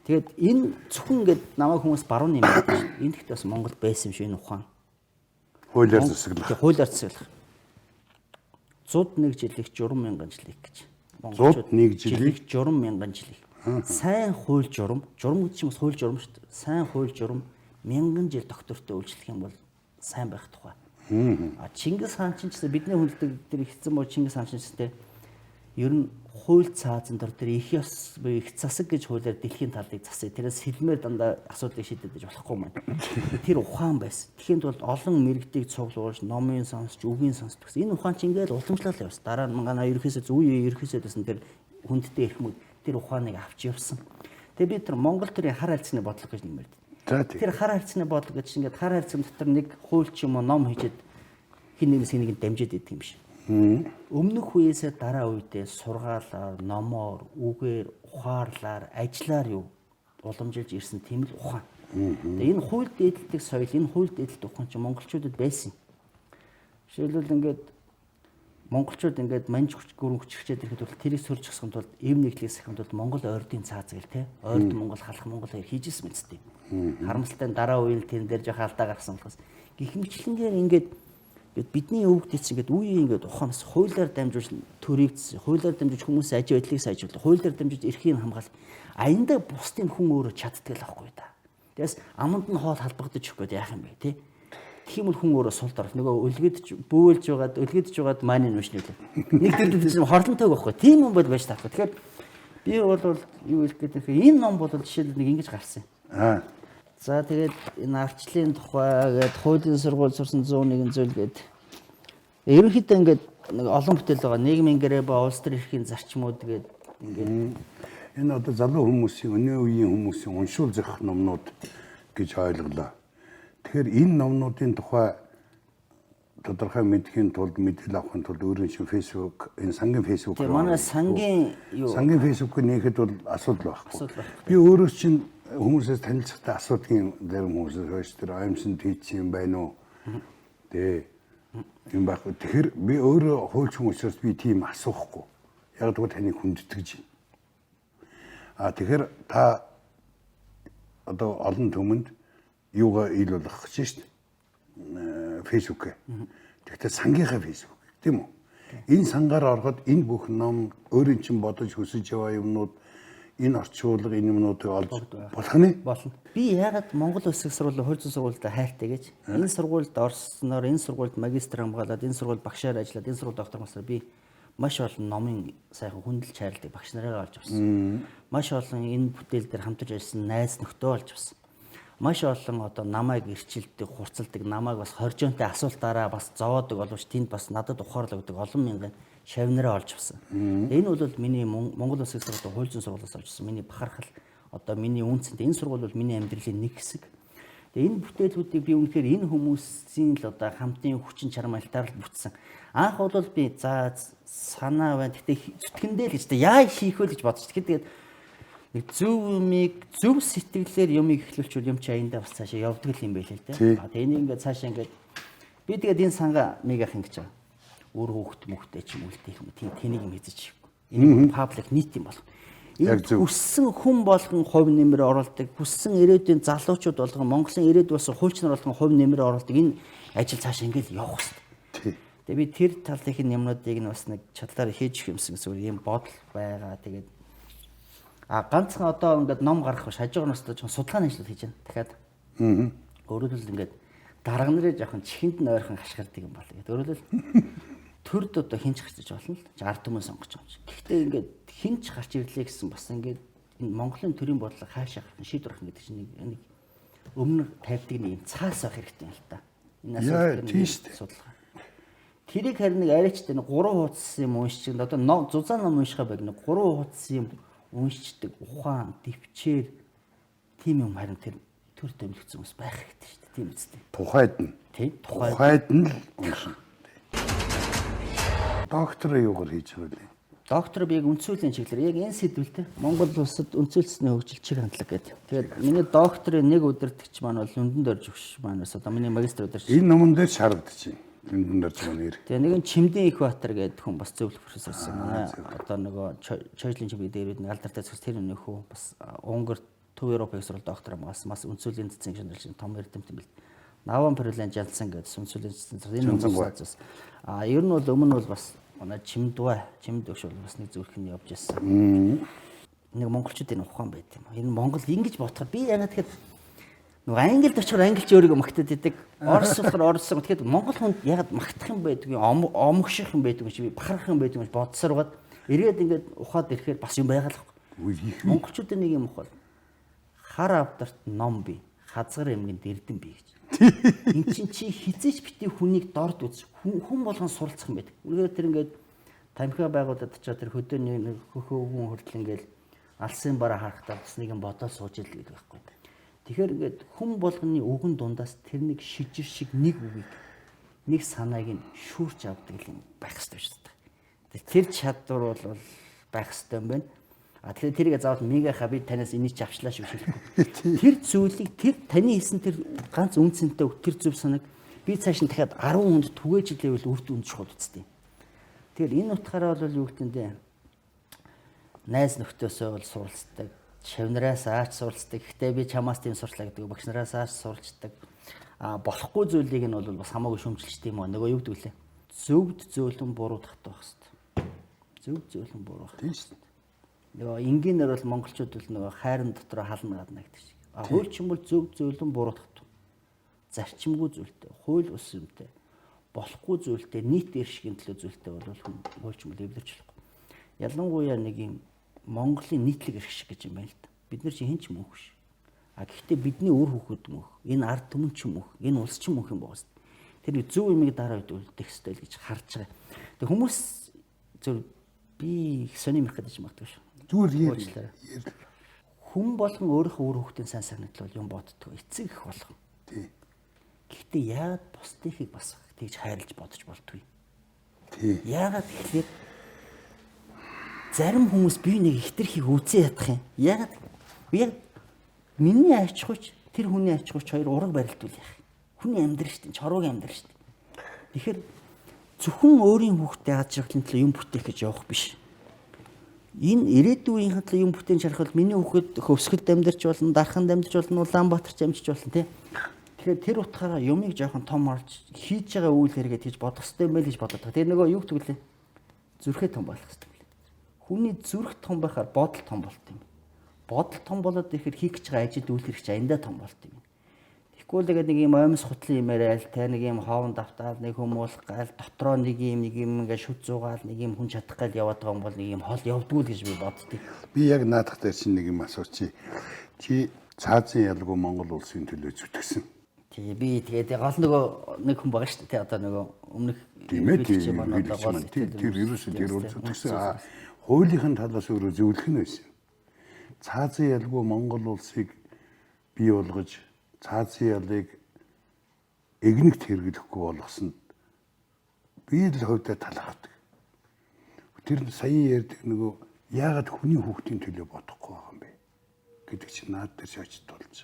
Тэгээд энэ зөвхөн ингээд намайг хүмүүс баруун юм гэдэг чинь энэ ихтэй бас Монгол байсан юм шиг энэ ухаан. Хуулиар засаглах. Хуулиар засаглах. 101 жилийн журам 1000 жилийн гэж. 101 жилийн журам 1000 жилийн. Сайн хууль журам гэдэг чинь бас хууль журам шүү дээ. Сайн хууль журам 1000 жил доктортой үйлчлэх юм бол сайн байх тухай. А Чингис хаан ч гэсэн бидний хүндэдэг тэр ихсэн боо Чингис хаан ч гэсэн ер нь хууль цаазан дор тэр их ёс буюу их засаг гэж хуулиар дэлхийн талыг засъя. Тэрээс хэлмээр дандаа асуудлыг шийдэж болохгүй маань. Тэр ухаан байсан. Тэгэхэд бол олон мэрэгдийг цуглуулж, номын сонсч, үгийн сонсч гэсэн. Энэ ухаан чинь ингээд уламжлалаа явсан. Дараа нь манай ерөнхийсэд үе ерөнхийсэд байсан тэр хүндтэй эрхмүүд тэр ухааныг авч явсан. Тэгээ би тэр Монгол төрийн хар харилцааны бодлого гэж нэмэрд. Тэр хар харилцааны бодлого гэж ингээд хар харилцаан дотор нэг хууль ч юм уу ном хийчихэд хин нэгнээс хэнийг дамжиж идэг юм шиг. Өмнөх үеэсээ дараа үедээ сургаалаар, номоор, үгээр, ухаарлаар, ажиллаар юу уламжилж ирсэн тийм л ухаан. Тэгээ энэ хууль дээдлдэг соёл, энэ хууль дээдлдэг ухаан чинь монголчуудад байсан. Жишээлбэл ингээд монголчууд ингээд манж гүрэн хүчрчээд ирэхэд бол тэрийг сөрж гисгэн тулд эв нэгтлийг сахихын тулд Монгол ойрдын цаазыг те ойрд Монгол халах Монгол хоёр хийжсэн мэт тийм. Харамсалтай дараа үеийн тэн дээр жоох алдаа гарсан болохоос гихмичлэнгээр ингээд бидний өвгдөд чинь ингээд үеийн ингээд ухаанаас хуулиар дамжуулж төрөгдсөн. Хуулиар дамжуулж хүмүүсийн аж байдлыг сайжруулах, хуулиар дамжуулж эрхийг хамгаалах. Аяндаа бусдын хүн өөрөө чаддаг л аахгүй да. Тэгээс аманд нь хоол халбагдаж өгөх гээд яах юм бэ те. Тийм бол хүн өөрөө сул дорох. Нөгөө бөөлж байгаад маань нүшнэ үлээ. Нэг тэр чинь хорлонтой байхгүй. Тийм юм бол байж таахгүй. Тэгэхээр би бол юу хэлэх гээд тэгэхээр энэ ном бол жишээлбэл нэг ингэж гарсан юм. За тэгээд энэ арчлалын тухай гээд хуулийн сургууль сурсан 101 зүйл гээд ерөнхийдөө ингээд нэг олон бүтээл байгаа. Нийгмийн гэрээ ба улс төр эрхийн зарчмууд гээд ингээд энэ одоо залуу хүмүүсийн өнөө үеийн хүмүүсийн уншуул зохих номнууд гэж ойлголоо. Тэгэхээр энэ номнуудын тухай тодорхой мэдхийн тулд мэдээлэл авахын тулд өөрийн чинь Facebook, энэ сангийн Facebook. Манай сангийн Facebook-ыг нээхэд бол асуудал байхгүй. Би өөрөө чинь хүмүүсээс танилцахтай асуудгийн зарим хүмүүсээс хойш тэр аимсан тийч юм байна уу? Тэ юм баг. Тэгэхээр би өөрөө хуульчин учраас би тийм асуухгүй. Яг тэгвэл таныг хүндэтгэж байна. Тэгэхээр та одоо олон түмэнд юугаа ил болгох гэж шүү дээ. Facebook. Тэгтээ сангийнхаа Facebook тийм үү? Энэ сангаар ороход энэ бүх ном өөрийн чинь бодож хүсэж яваа юмнууд энэ орчуулга энэ юмнуудыг олж болох нь болно. Би яагаад Монгол Улсын сургуулийн хуулийн сургуультай хайртай гэж энэ сургуульд орсноор энэ сургуульд магистр хамгаалаад энэ сургуульд багшаар ажиллаад энэ сургуульд доктор болсоор би маш олон номын сайхан хүндэлж хайрладаг багш нараа олж авсан. Маш олон энэ бүтээл дээр хамтарч ажилласан найз нөхдөө олж авсан. Маш олон одоо намайг ирчилдэг, хурцалдаг, намайг бас хоржоонтой асуултаараа бас зовоодаг боловч тэнд бас надад ухаарлагддаг олон мянган шавнараа олж авсан. Энэ бол миний Монгол Улсын сургуулийн хуулийн сургуулиас олжсэн. Миний бахархал одоо миний үнцэнд энэ сургууль бол миний амьдралын нэг хэсэг. Тэгээ энэ бүтээлүүдийг би үнэхээр энэ хүмүүсийн л одоо хамтын хүчин чармайлтаар л бүтсэн. Анх бол би за санаа байна. Гэтэ зүтгэндээ л гэж яа хийх вэ гэж бодож. Тэгээд нэг зөв юмыг зөв сэтгэлээр юмыг эхлүүлчихвэл юм чи аяндаа бас цаашаа явдаг юм байл л дээ. Тэгээ энийг ингээд цаашаа ингээд би тэгээд энэ сангаа мегаах ингэж байгаа. Өөр хүүхд мөхтэй ч юм үлдээх юм. Тийм тэнийг юм хийж хийхгүй. Энэ паблик нийт юм бол. Хүссэн хүн болгон хувь нэмэр оруулдаг. Хүссэн ирээдүйн залуучууд болгон Монголын ирээдүйн болсон хуульчнар болгон хувь нэмэр оруулдаг. Энэ ажил цаашаа ингээд явах хэрэгтэй. Тэгээ би тэр талын юмнуудыг нь бас нэг чадлаар хийж өгсөн гэсэн юм бодол байгаа. Тэгээд ганцхан одоо ингээд ном гаргах биш хажуугаар нь ч судалгааны ажил хийж байна. Дахиад. Өөрөөр хэлбэл ингээд дарга нарын жоохон чихэнд нь ойрхон хашгирдаг юм бол. Өөрөөр хэлбэл төрд одоо хинч гарчиж болно л. Ард түмэн сонгож байгаа юм чи. Гэхдээ ингээд хинч гарч ирлээ гэсэн бас ингээд энэ Монголын төрийн бодлого хаашаа гарах шийдвэр гарах гэдэг чинь нэг өмнө тавьдаг нэг юм цаас байх хэрэгтэй юм л та. Энэ асуудал судалгаа. Тэрийг харин нэг арайчтай нэг 3 хуудас юм уншиж одоо зузаан ном уншихаа баг нэг 3 хуудас юм уншичдаг ухаан, дэвчээр тийм юм харин тэр төр томилгцсан хүмүүс байх хэрэгтэй шүү дээ. Тийм үстэй. Тухайд нь. Тийм. Тухайд нь л унших. Доктороо юугаар хийж байгаа вэ? Доктор би яг үндсүүлийн чиглэлээр яг энэ сэдвэлтэй Монгол улсад үндсүүлсний хөгжил чиг хандлага гэдэг. Тэгээд миний докторын нэг удирдагч маань бол Лондонд орж өгч манаас одоо миний магистр удирдагч. Энэ номон дээр шаардчих. Лондонд орж байгаа нэр. Тэгээ нэг нь Чимдийн Экватор гэдэг хүн бас зөвлөх профессор байсан. Одоо нөгөө Чойжлын чимэг дээрүүд нэг алдартай зөвс тэр нөхөө бас Унгар Төв Европын сурал доктор амгаалсан. Бас үндсүүлийн цэцэн шинжилгээ том эрдэмтэн бил. Наван Пролен Жалсан гэдэг үндсүүлийн цэцэн энэ хүмүүс. Ер нь бол өмнө бол бас манай Чимдвэ өгш бол бас нэг зүрхэн явж байсан. Нэг монголчуудын ухаан байт юм. Энэ Монгол ингэж бодоход би яагаад тэгэхээр нөгөө англид очихоор англич өөрийгөө магтаад идэг. Орос болохоор орсон. Тэгэхээр монгол хүнд яагаад магтах юм байдаг юм, омгших юм байдаг юм чи би бахарах юм байдаг юм бодсоргоод эргээд ингээд ухаад ирэхээр бас юм байгаа л байхгүй. Монголчуудын нэг юм ухвал хар авдарт ном бий, хазгар эмгэнд эрдэм бий гэж. Энд чинь чи хизээч битий хүнийг дорд үз. Хүн болгон суралцах юм байдаг. Үнэхээр тэр ингээд тамхи байгуулад очиод тэр хөдөөний нэг хөхөөгөн хүртэл ингээд алсын бараа харахтаа бас нэг юм бодоод сууж ил гэдэг байхгүй. Тэгэхээр ингээд хүн болгоны үгэн дундаас тэр нэг шижир шиг нэг үгийг нэг санааг нь шүүрч авдаг юм байх хэрэгтэй шүү дээ. Тэр чадвар бол байх хэрэгтэй юм байна. Тэгэхээр тэрийг заавал мегаха би танаас энийг ч авчлаа шүү хэлэхгүй. Тэр зүйлийг тэр таны хийсэн тэр ганц үнцэнтэй тэр зөв санааг би цааш нь дахиад 10 хүнд түгээж илээвэл үрд үнд чухал үсттэй. Тэгэхээр энэ утгаараа бол юу гэдэндээ найз нөхдөсөө бол суралцдаг, шавнараас аач суралцдаг. Гэхдээ би чамаас тийм сурчлаа гэдэг багш нараас аач суралцдаг. Болохгүй зүйлийг нь бол бас хамаагүй шөмжилчтэй юм аа. Нөгөө юу гэдэг вэ? Зөвд зөөлөн буруу татах хэрэгтэй. Зөв зөөлөн буруу. Тийм шүү дээ. Нөгөө энгийнээр бол монголчууд бол нөгөө хайрын дотроо хална гадна гэдэг шиг. Хууль чинь бол зөв зөөлөн буруу татах. зарчимгүй зүйлтэй, хууль ус юмтай, болохгүй зүйлтэй, нийт эршгийн төлөө зүйлтэй бол хүн хуульч мөл эвлэрч болохгүй. Ялангуяа нэг юм Монголын нийтлэг эрх шиг гэж юм байна л да. Бид нар чи хэн ч мөнх биш. А гэхдээ бидний өөр хүүхэд мөнх, энэ ард түмэн ч мөнх, энэ улс ч мөнх юм байна. Тэр зөв юмыг дараа үед үлдэх ёстой л гэж харж байгаа. Тэг хүмүүс зөв би их сонирмох гэж магадгүй шүү. Зүгээр Хүн болгон өөрийнхөө өөр хүүхдийн сайн санагдвал юм боддог. Эцэг их болгон. тий. Гэхдээ яагаад бусдыг бас тэгж хайрлаж бодож болтгүй. Тий. Яагаад тэгэхээр зарим хүмүүс бие нэг хитрхийг үзээ ядах юм. Яагаад яг миний аж ахуйч тэр хүний аж ахуйч хоёр ураг барилдвал яах. Хүний амьдрал шүү дээ. Чороогийн амьдрал шүү дээ. Тэгэхээр зөвхөн өөрийн хүүхдээ аж ахуйн төлөө юм бүтээх гэж явах биш. Энэ ирээдүйн хатлаа юм бүтээн чархал миний хүүхэд хөвсгөлд амьдарч болно, дарханд амьдарч болно, Улаанбаатарч амьдарч болно тий. Тэгэхээр тэр утгаараа юмыг жоохон том орж хийж байгаа үйл хэрэгэд хийж бодох хэрэгтэй юм байл гэж бодоод байгаа. Тэр нөгөө юу гэдэг вэ? Зүрхээ том болох хэрэгтэй. Хүний зүрх том байхаар бодол том болт юм. Бодол том болоод ирэхээр хийх гэж байгаа ажил үйл хэрэг чи аяндаа том болт юм. Тэгвэл тэгээд нэг юм оймс хутлын юм яриад те нэг юм хоовн давтаал нэг хүмүүлх гал дотроо нэг юм ингээ шүд зугаал нэг юм хүн чадах гал яваад байгаа юм бол нэг юм хол явдгүй л гэж би боддгийг. Би яг наадах дээр чинь нэг юм асуучих. Чи цаазын ялгүй Монгол улсын төлөө зүтгэсэн. Тий би тэгээд гол нөгөө нэг хүн байгаа шүү дээ. Тэ одоо нөгөө өмнөх тийм ээ тэр ерөөсөө тэр бол зүтгэсэн. Хуулийнхын талаас өөрөө зөвлөх нь байсан. Цаазын ялгүй Монгол улсыг бий болгож цаазын ялыг эгнэгт хэрэглэхгүй болгосонд би л хувьдаа талархдаг. Тэр сая ярьдаг нөгөө яагаад хүний хүүхдийн төлөө бодохгүй байгаа юм бэ гэдэг чинь наад дээр шаачд болж.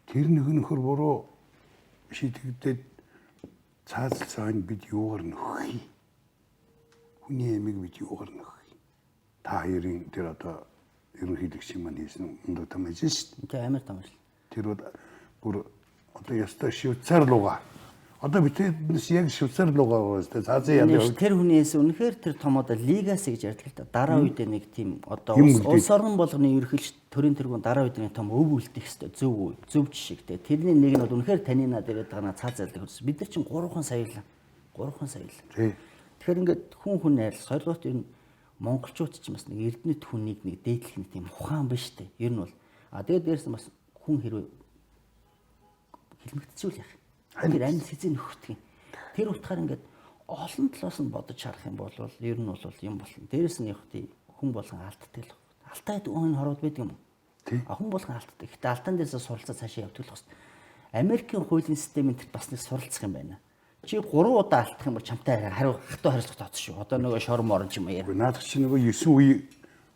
Тэр нөхөр буруу шийдэгдээд цаазлцааны бид юугаар нөхөе? Хүний эмийг бид юугаар нөхөе? Та хоёрын тэр одоо ерөнхийлөгч юм хийсэн өндөр том ажил шүү дээ. Тэ амар том ажил. Тэр бүр одоо ястай Швейцар руугаа. Одоо биднээс яг Швейцар руугаа өстэй цаазын ялын тэр хүнээс үнэхээр тэр том одоо лигас гэж ярьдаг л да. Дараа үед нэг тийм одоо улс орон болгоны ерөнхийлөгч төрийн тэргүүн дараа үед нэг том өв үлдэх хэвээр зөв жишгтэй. Тэрний нэг нь бол үнэхээр танинаад ирээд байгаа цааз ялдаг хүмүүс. Бид нар чинь 3 сая л. 3 сая л. Тэгэхээр ингээд хүн айл соёлгоот ер нь монголчууд ч бас нэг эрдэнэт хүнийг нэг дээдлэх нэг тийм ухаан биш үү? Ер нь бол тэгээд дээрс нь бас хүн хэрвээ хэлмэгдчихвэл яах. Тэр амин сэзэн нөхдөг юм. Тэр утгаар ингээд олон талаас нь бодож харах юм бол ер нь бол юм болно. Дээрээс нь яг хүн болгон алддаг л. Алтаад өн хорвоод байдаг юм уу? Хүн болгон алддаг. Гэтэ алтан дээрээс суралцаа цаашаа явдаг л хэвээр. Америкийн хуулийн системийн тэр бас нэг суралцах юм байна. Чи 3 удаа алдах юм бол чамтай хариу хатуу хариуцлага тооцсон шүү. Одоо нөгөө шор морон ч юм яа. Наадах чи нөгөө 9 үе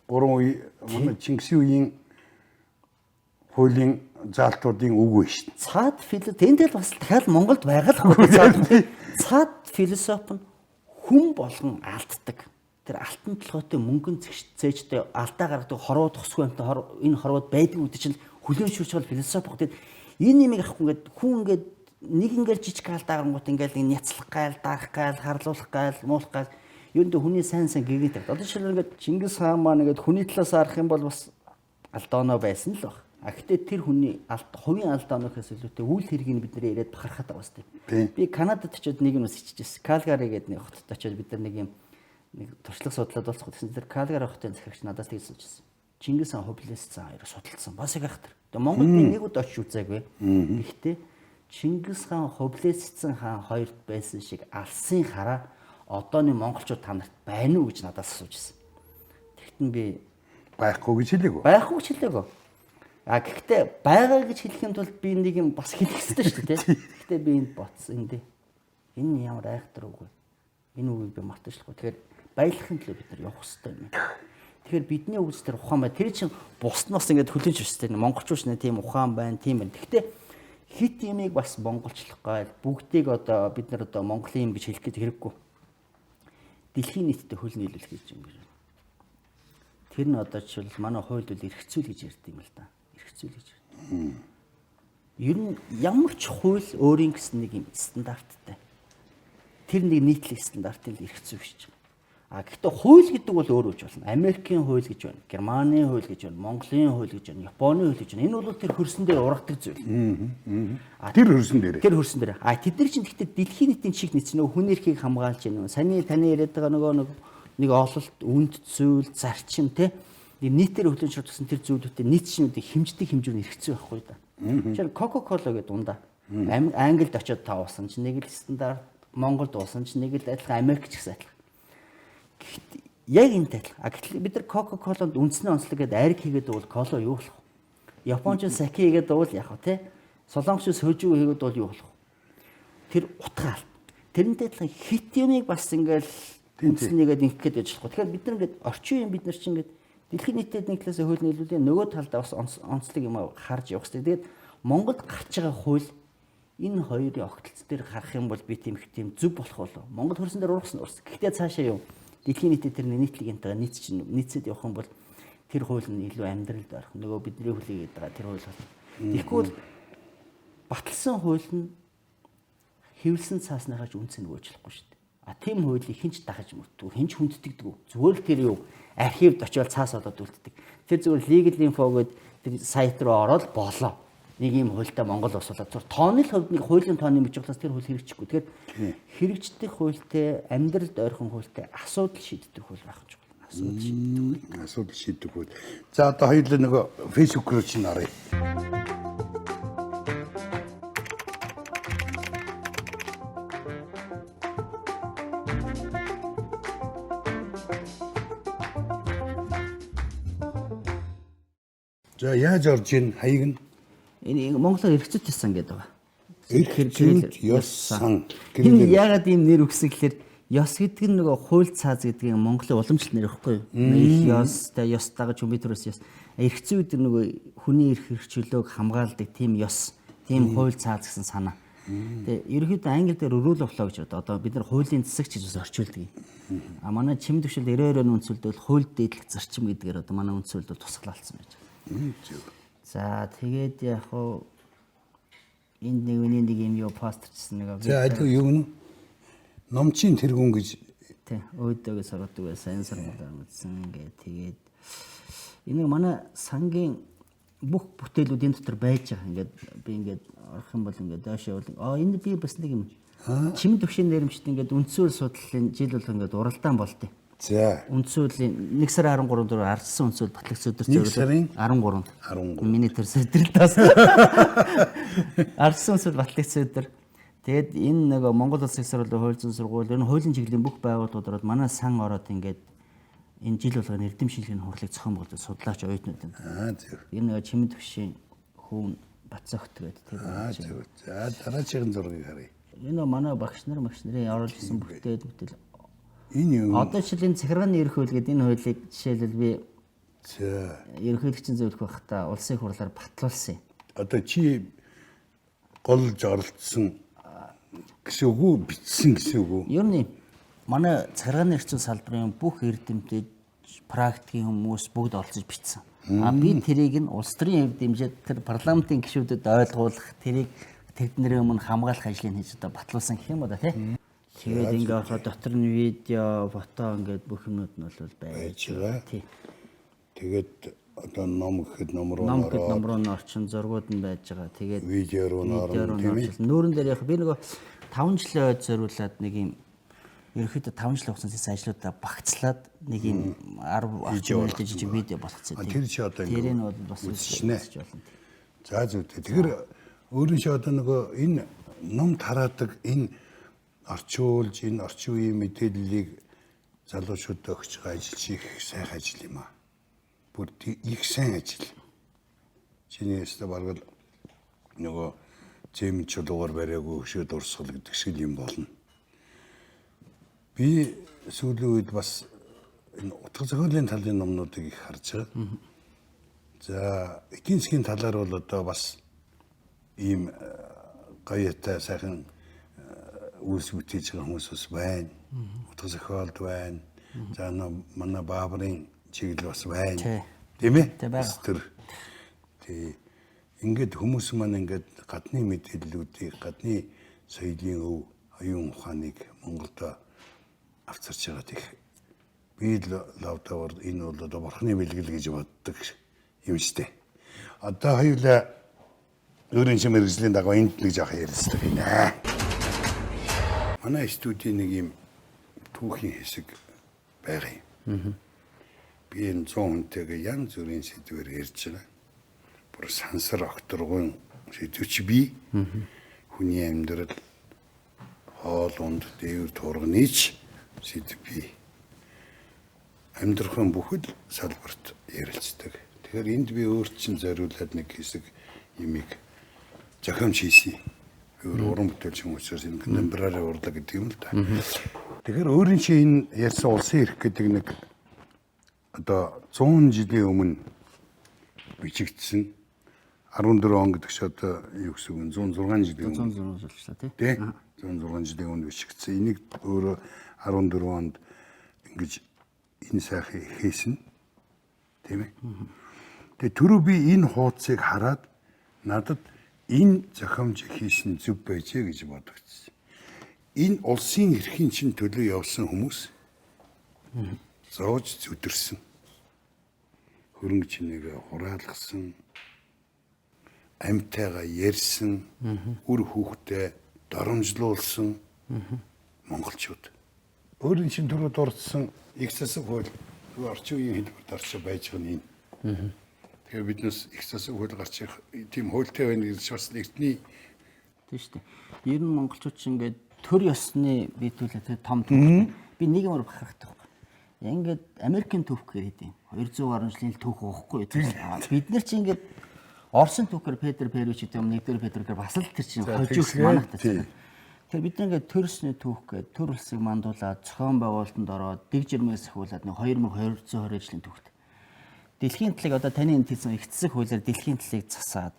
3 үе манай Чингисийн үеийн хуулийн заалтуудын үг вэ шүү. Цаад тэнд л бас дахиад Монголд байгаа л хөө. Цаад философи нь хүн болгон алддаг. Тэр алтан толгойтой мөнгөн цээжтэй алдаа гаргадаг хорвоо тосгүй амтай энэ хорвоод байдаг үүд чинь хүлэн шүрч бол философи гот. Энэ нэмийг авахгүй ингээд хүн ингээд нэг ингээд жижиг алдаа гаргангууд ингээд нэг няцлах гайл, дарах гайл, харлуулах гайл, муулах гайл. Юунд хүний сайн гэгэнтэй. Одоо жишээлбэл ингээд Чингис хаан маань ингээд хүний талаас арах юм бол бас алдаанаа байсан л баг. А гэхдээ тэр хүний хувийн алдаанаас илүүтэй үйл хэргийг бид нэр яриад бахархаад байгаа сте. Би Канадад очиод нэг юм сичижсэн. Калгари гэдэг нэг хотод очиод бид нар нэг юм нэг туршлага судлаад болцох гэсэн. Тэр Калгари хотын захирагч надаас тэгж суучихсан. Чингис хаан хублээсцэн хоёроо судалсан. Бас их ахтар. Тэгээ Монголд нэг удаа очиж үзээгүй. Гэхдээ Чингис хаан хублээсцэн хаан хоёрт байсан шиг алсын хараа одооны монголчууд та нарт байна уу гэж надаас асууж ирсэн. Тэгтэн би байхгүй гэж хэлээгөө. Байхгүй гэж хэлээгөө. А гэхдээ байгаа гэж хэлэх юм тул би нэг юм бас хэлэх хэрэгтэй шүү дээ. Гэхдээ би энд ботсон энэ. Энэ ямар айхтар үг вэ? Энэ үгийг би мартчихлаа. Тэгэхээр баялахын төлөө бид нар явах хэрэгтэй юм. Тэгэхээр бидний үгс тэр ухаан бай. Тэр чинь бусднаас ингээд хүлээж өстэй. Монголчууд нэ тийм ухаан байна, тийм байна. Гэхдээ хит юмыг бас монголчлох гал бүгдийг одоо бид нар одоо Монголын юм гэж хэлэх гээд хэрэггүй. Дэлхийн нийтэд хөл нийлүүлэх гэж юм байна. Тэр нь одоо жишээл манай хуульд бол эрхцүүл гэж ярьд юм л да. Эрхцүүл гэж. Ер нь ямар ч хууль өөрийн гэсэн нэг юм стандарттай. Тэр нэг нийтлэг стандартын эрхцүү биш. Гэхдээ хууль гэдэг бол өөр үж болно. Америкийн хууль гэж байна, Германы хууль гэж байна, Монголын хууль гэж байна, Японы хууль гэж байна. Энэ бол тэр хөрсөн дээр ургадаг зүйл. Тэр хөрсөн дээр. Тэр хөрсөн дээр. Тэд нар чинь гэхдээ дэлхийн нийтийн чиг нийц нөгөө хүн эрхийг хамгаалж байна. Таны яриад байгаа нөгөө нэг ололт, үнд зүйл, зарчим те нийтээр хөтлөж чадсан тэр зүйлүүдтэй нийт шинүүдийг хэмждэг хэмжүүр хэрэгцээ байхгүй да. Тэгэхээр Coca-Cola гэдэг дундаа Англид очиод тавсан чинь нэг л стандарт, Монголд уусан чинь нэг л адилхан, Америк ч гэсэн адилхан. Гэхдээ яг энэ адилхан. Гэтэл бид нар Coca-Cola-нд үндсний онцлог гэдэг ариг хийгээд бол кола юу болох вэ? Японч саке хийгээд бол яг хөө те. Солонгоч сөөжүү хийгээд бол юу болох вэ? Тэр утгаал. Тэрнтэй адилхан хит юмыг бас ингээл үндснийгээд ингэхэд яж болохгүй. Тэгэхээр бид нар ингээд орчин үеийн бид нар чинь ингээд дэлхийн нийтэд нэг талаас хууль нийлүүлээ нөгөө талдаа бас онцлог юм харж явах хэрэгтэй. Тэгээд Монголд гарч байгаа хууль энэ хоёрын огтлц дээр харах юм бол би тийм зүг болох болов. Монгол хөрсөн дээр ургасан. Гэхдээ цаашаа юу? Дэлхийн нийтэд тэр нийтлэгэнтэйгээ нийцээд явах юм бол тэр хууль нь илүү амьдралд орох. Нөгөө бидний хуулийг гэдэг байгаа тэр хууль бол. Тэгэхгүй бол баталсан хууль нь хэвлсэн цаасныхаач үнц нь өөрчлөхгүй шүү дээ. Тийм хуулийг хинч дагаж мөрддөг, хинч хүнддэгдэг. Зүгээр л тэр юу архивд очиод цаас болоод үлддэг. Тэр зүгээр legal info гэдэг тэр сайт руу ороод болоо. Нэг юм хуультай Монгол улс болоод зөв тооны хувьд нэг хуулийн тооны мөчглөөс тэр хууль хэрэгжихгүй. Тэгэхээр хэрэгждэг хуультай, амьдралд ойрхон хуультай асуудал шийддэг хууль байх гэж байна. Асуудал шийддэг хууль. За одоо хоёулаа нөгөө Facebook руу чинь оръё. За яаж орж ийн хаяг нь? Энэ Монголоор эрхцүүд ёс сан гэдэг байгаа. Эрхцүүд ёс сан. Энэ яагаад ийм нэр өгсөн гэхээр ёс гэдэг нь нөгөө хууль цааз гэдэг нь Монголын уламжлалт нэр ихгүй юу? Их ёс, ёс дагаж компьютерээс ёс. Эрхцүүд нөгөө хүний эрх хэрэгчлөөг хамгаалдаг тийм ёс, тийм хууль цааз гэсэн санаа. Тэгээ ерөнхийдөө англи дээр rule of law гэж одоо бид нар хуулийн засагч гэж орчуулдаг. Манай чимд төвшөлд 92 оны үндсэлд бол хууль дэдлэх зарчим гэдгээр одоо манай үндсэлд бол тусгалаалсан байж байгаа. За тэгээд яг хуу энд нэг юм юу постерчсан нэг. За аль юу гэнэ? Номчийн тэргүүн гэж тий өөдөөс ордог байсан энэ сармаар мэдсэн ингээд тэгээд энэ манай сангийн бүх бүтээлүүд энэ дотор байж байгаа. Ингээд би ингээд орох юм бол ингээд доошоо энэ би бас нэг юм чимд төвшин нэрмжт ингээд үндсүүл судлалын жил бол ингээд уралдаан болдё. За. Үндсүүлийн 1 сарын 13 дөрөв ардсан үндсүүл батлагч өдөр зөвлөд 13. Миний тэр сэтрэл тас. Ардсан үндсүүл батлагч өдөр. Тэгээд энэ нэг Монгол Улсын Сургуулийн хууль зүйн сургууль энэ хуулийн чиглэлийн бүх байгууллагууд ороод манай сан ороод ингээд энэ жил болгоны эрдэм шинжилгээний хурлыг зохион байгуулж судлаач оюутнууд байна. Зөв. Энэ нэг чимд төвшин хүүн Бацогт гэдэг тэр. Зөв. За дараагийн зургийг харъя. Энэ манай багш нарын оруулж ирсэн бүтээл. Энэ юу? Одоо жишээлийн захиргааны эрх хууль гэдэг энэ хуулийг жишээлбэл би за ерөнхийлөгчийн зөвлөх байхдаа улсын хурлаар батлуулсан. Одоо чи голж оролцсон гэсэн үг үү, бичсэн гэсэн үг үү? Ер нь манай захиргааны эрх зүйн салбарын бүх эрдэмтэд, практикийн хүмүүс бүгд оролцож бичсэн. Би тэрийг нь улс төрийн хэв дэмжээд тэр парламентын гишүүдэд ойлгуулах, тэрийг тэднэрийн өмнө хамгаалах ажлыг хийж одоо батлуулсан гэх юм уу да тий. Тэгээд ингээ орохоо дотор нь видео, фото ингээд бүх юмнууд нь бол байж байгаа. Тий. Тэгээд одоо ном гэхэд ном руу орчин зургууд нь байж байгаа. Тэгээд видео руу орно тийм ээ. Нүүрэн дээр яг би нөгөө 5 жилийн зориулаад нэг юм ерөөхдөө 5 жил хугацаанд ажлуудаа багцлаад нэг юм 10 жижиг видео болгоцсон. Тэр чи одоо тэрийг бол бас үзчихнэ. За зүйтэй. Тэгэхээр өөрөөр шээ одоо нөгөө энэ ном тараадаг энэ орчуулж энэ орчин үеийн мэдээллийг залуучуудад өгч байгаа ажил чи их сайхан ажил юм аа. Бүр их сайн ажил. Чиний өстө баргал нөгөө зэм чулуугаар бариагүй хөшөө дурсгал гэдэг шиг юм болно. Би сүүлийн үед бас энэ утга зохиолын талын номнуудыг их харж байгаа. За эдийн засгийн талаар бол одоо бас ийм гаяатай сайхан үйлс бүтээж байгаа хүмүүс бас байна. Утга зохиолд байна. За манай Баабарын чиглэл бас байна. Тийм ээ? Тэр тий ингээд хүмүүс маань ингээд гадны мэдээллүүдийг, гадны соёлын өв, оюун ухааныг Монголд авчирч байгаад их би лавдавар энэ бол одоо бурхны бэлгэл гэж боддог юм штэ. Одоо хоёулаа өөрийн чинь мэргэжлийн дагуу энд нэг жоох ярьцдаг байна. Манай студийн нэг юм түүхийн хэсэг байгаа юм. Би энэ 100 хүнтэйгээ янз бүрийн сэдвээр ярьж байгаа. Бүр сансар огторгон сэдвч би хүний амьдрал хоол унд дээвэр тургынч сэдв би амьдрахын бүхэл салбарт ярилцдаг. Тэгэхээр энд би өөр чинь зориулаад нэг хэсэг юмыг зохиомж хийсэн. Уран бүтээлч юм учраас энэ контемпорари урлаг гэдэг юм л да. Тэгэхээр өөрийн чинь энэ ярьсан улсын эрх гэдэг нэг одоо 100 жилийн өмнө бичигдсэн 14 он гэдэг чинь одоо юу гэсэн үг 106 жилийн өмнө 106 жилчлээ тий 106 жилийн өмнө бичигдсэн. Энийг өөрөө 14 онд ингэж энэ сайхан хийсэн. Тийм ээ. Тэгээ түрүү би энэ хуудсыг хараад надад энэ зохиомж хийсэн зүв байжээ гэж бодогдсон. Энэ улсын эрхийн чинь төлөө явсан хүмүүс зоож зүдэрсэн. Хөрөнгө чинийг хураалгасан, амьтайгаа ярьсан, үр хүүхдээ доромжлуулсан монголчууд. Өөрийн чинь түрүү дурдсан их засаг хууль орчин үеийн хэлбэрт орж байж байгаа нь энэ. Тэгэхээр биднес их засаг хууль гарч ирэх тийм хуультай байна гэж бас нэгтний тийм шүү дээ. Ер нь монголчууд чинь ингээд төр ёсны бийтүүлээ том төвхтэй. Би нэг юмар бахархдаг байна. Ингээд Америкийн төвхгээр хэдийн 200 гаруй жилийн төвх уухгүй. Бид нар чинь ингээд Орсын төвхөр Петр Перуч гэдэг юм нэгдүгээр Петргээр бас л тэр чинь хожигч манайтай. Тэр бид ингээд төрсний төвх гээд төр улсыг мандуулаад зохион байгуулалтанд ороод дэг жирмээс ахиулаад нэг 2220 жилийн төвхт. Дэлхийн талыг одоо таны энэ хэлсэн их засаг хуулиар дэлхийн талыг засаад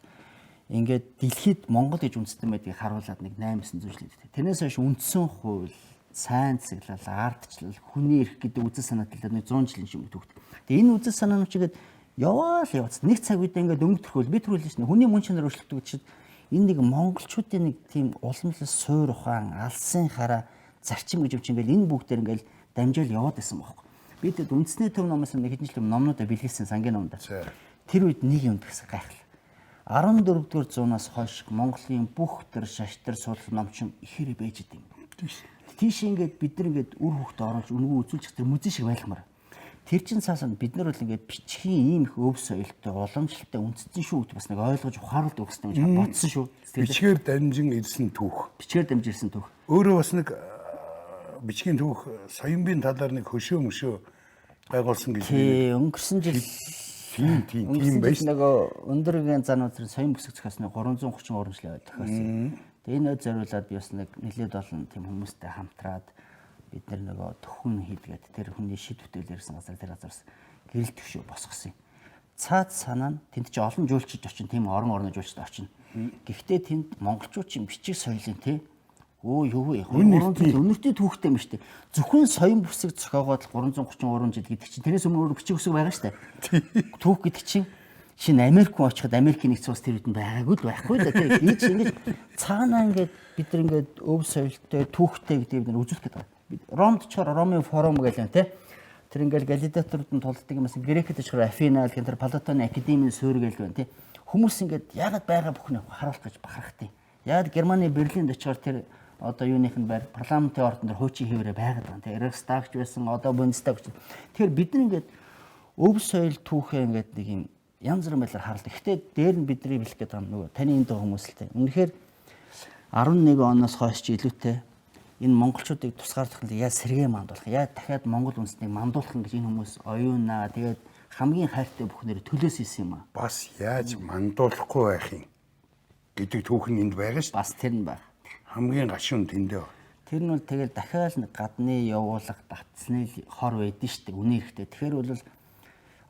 ингээд дэлхийд Монгол гэж үндэстэн байдгийг харуулад нэг 800 жил гэдэг. Тэрнээс хойш үндсэн хууль, сайн цэглэл, ардчлал, хүний эрх гэдэг үзэл санаа талаар нэг 100 жилийн шимэг төгт. Тэгээ энэ үзэл санаанууд чигээд яваас нэг цаг үедээ ингээд өнгөтрхөл би түрүүлж шнэ хүний мөн чанар өөрчлөгдөж чид энэ нэг монголчуудын нэг тийм уламжлал суур ухаан, алсын хараа, зарчим гэж юм чинь ингээд энэ бүгдээр ингээд дамжаал яваад байсан байхгүй. Би тэд үндэсний төв номоос нэг хэдэн жил номнуудаа бэлгэлсэн сангийн номдаа. Тэр үед нэг юм гэсэн гайхал. 14 дугаар зуунаас хойш Монголын бүх төр шаштар судлал номчин ихээр байж идэв. Тийш ингээд бид нар ингээд үр хөвгт оруулж өнгөө үзүүлчих тэр музей шиг байлгамаар. Тэр чин цаасан бид нар бол ингээд бичгийн ийм их өв соёлтой уламжлалтай үндэстэн шүү гэж бас нэг ойлгож ухааруулдаг гэсэн гэж бодсон шүү. Бичгээр дамжин ирсэн түүх. Бичгээр дамжин ирсэн түүх. Өөрөө бас нэг бичгийн түүх соёмбын талаар нэг хөшөө мөшөө байгуулсан гэж би өнгөрсөн жил тийм байж нөгөө өндөргийн занууд тэр соён бүсэг зохиосныг 330 урамжлал тохиолсон. Тэгээ энэ зориулаад би бас нэг нэлээд олон тийм хүмүүстэй хамтраад бид нөгөө төхөн хийдгээд тэр хүний шид бүтээл ярьсан газар тэр газараас гэрэл төвшөө босгосон юм. Цаад санаа нь тэнд чи олон жуулчид очин тийм орны жуулчид очино. Гэхдээ тэнд монголчууд бичиг соёлын тий юу вэ? Өнөртөө түүхтэй юм шүү дээ. Зөвхөн соён бүсэг зохиогоод 333 жил гэдэг чинь тэрнээс өмнө өөр бичиг бүсэг байгаа шүү дээ. Түүх гэдэг чинь шинэ Америк руу очиход Америкийн нэгдсэн улс тэр үед нь байгаагүй л байхгүй л дээ. Ийч ингэж цаанаа ингээд бид нар ингээд өв соёлтой түүхтэй гэдэг бид нар үзүүлэх гэдэг. Ромд чор Ромын форум гэлээ тий. Тэр ингээд галидатурууд нь тулдаг юмсан Грекэд очихоор Афина гэх тэр Платоны академийн суурь гээл байна тий. Хүмүүс ингээд яагаад байгаа бүхнээ харуулах гэж бахархдаг. Яагаад Германы Берлинд очихоор тэр одоо юуных нь байр парламентын ордон дээр хуучин хэвээрээ байгаад байна тий. Рейхстагч байсан одоо Бундестаг. Тэгэхээр бид нар ингээд өв соёл түүхээ ингээд нэг юм янз бүрийн байдлаар харалт. Гэхдээ дээр нь бидний бэлэх гэдэг юм нөгөө таны энэ хүмүүс л тэ. Үнэхээр 11 оноос хойш ч илүүтэй энэ монголчуудыг тусгаарлах нь яа сэргээ мандуулах, яа дахиад монгол үндэстнийг мандуулах гэж энэ хүмүүс оюунаа тэгээд хамгийн хайртай бүхнээр төлөөс хийсэн юм аа. Бас яаж мандуулахгүй байх юм гэдэг түүх нь энд байгаа шүү. Бас тэр нь байна. Хамгийн гашуун тэндээ. Тэр нь бол тэгэл дахиад нэг гадны явуулах татсны хор байдэн шүү дээ. Үнэ эрэхтэй. Тэгэхээр бол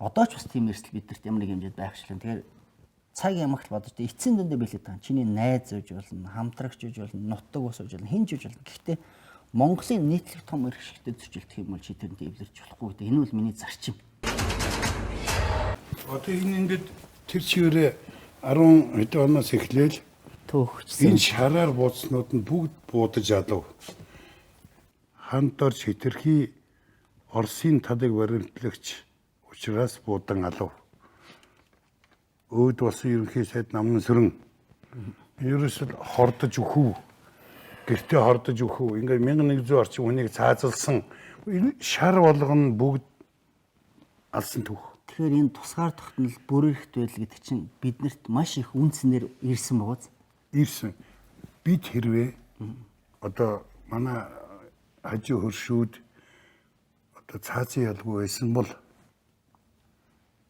одоо ч бас тийм эрсдэл бидэрт ямар нэг хэмжээд байхшлаа. Тэгэхээр цаг ямагт бодож эцсийн дэндээ билээд байгаа. Чиний найз үж болно, хамтрагч үж болно, нутаг ус үж болно, хинж үж болно. Гэхдээ Монголын нийтлэг том эрх шигтэй зөрчилдөх юм бол чи тэрэнд эвлэрч болохгүй гэдэг. Энэ бол миний зарчим. Одоо энэ ингээд тэр чигээрээ 10 хэдэн оноос эхлээл түүхчсэн. Энэ шараар бууцнууд нь бүгд буудаж алав. Ханд орж хитрхи Оросын талыг баримтлагч учраас буудан алав. Өөд болсон ерөнхий сайд Наман Сүрэн ерөөсөл хордож өгөв. Гэртээ хордож өгөв. Ингээд 1100 орчим хүнийг цаазалсан шар болгоно бүгд алсан түүх. Тэгэхээр энэ тусгаар тогтнол бүрэрхт байдал гэдэг чинь биднэрт маш их үнцнэр ирсэн бооз. Ирсэн. Бид хэрвээ одоо манай хажуу хөршүүд одоо цаазын ялгүй байсан бол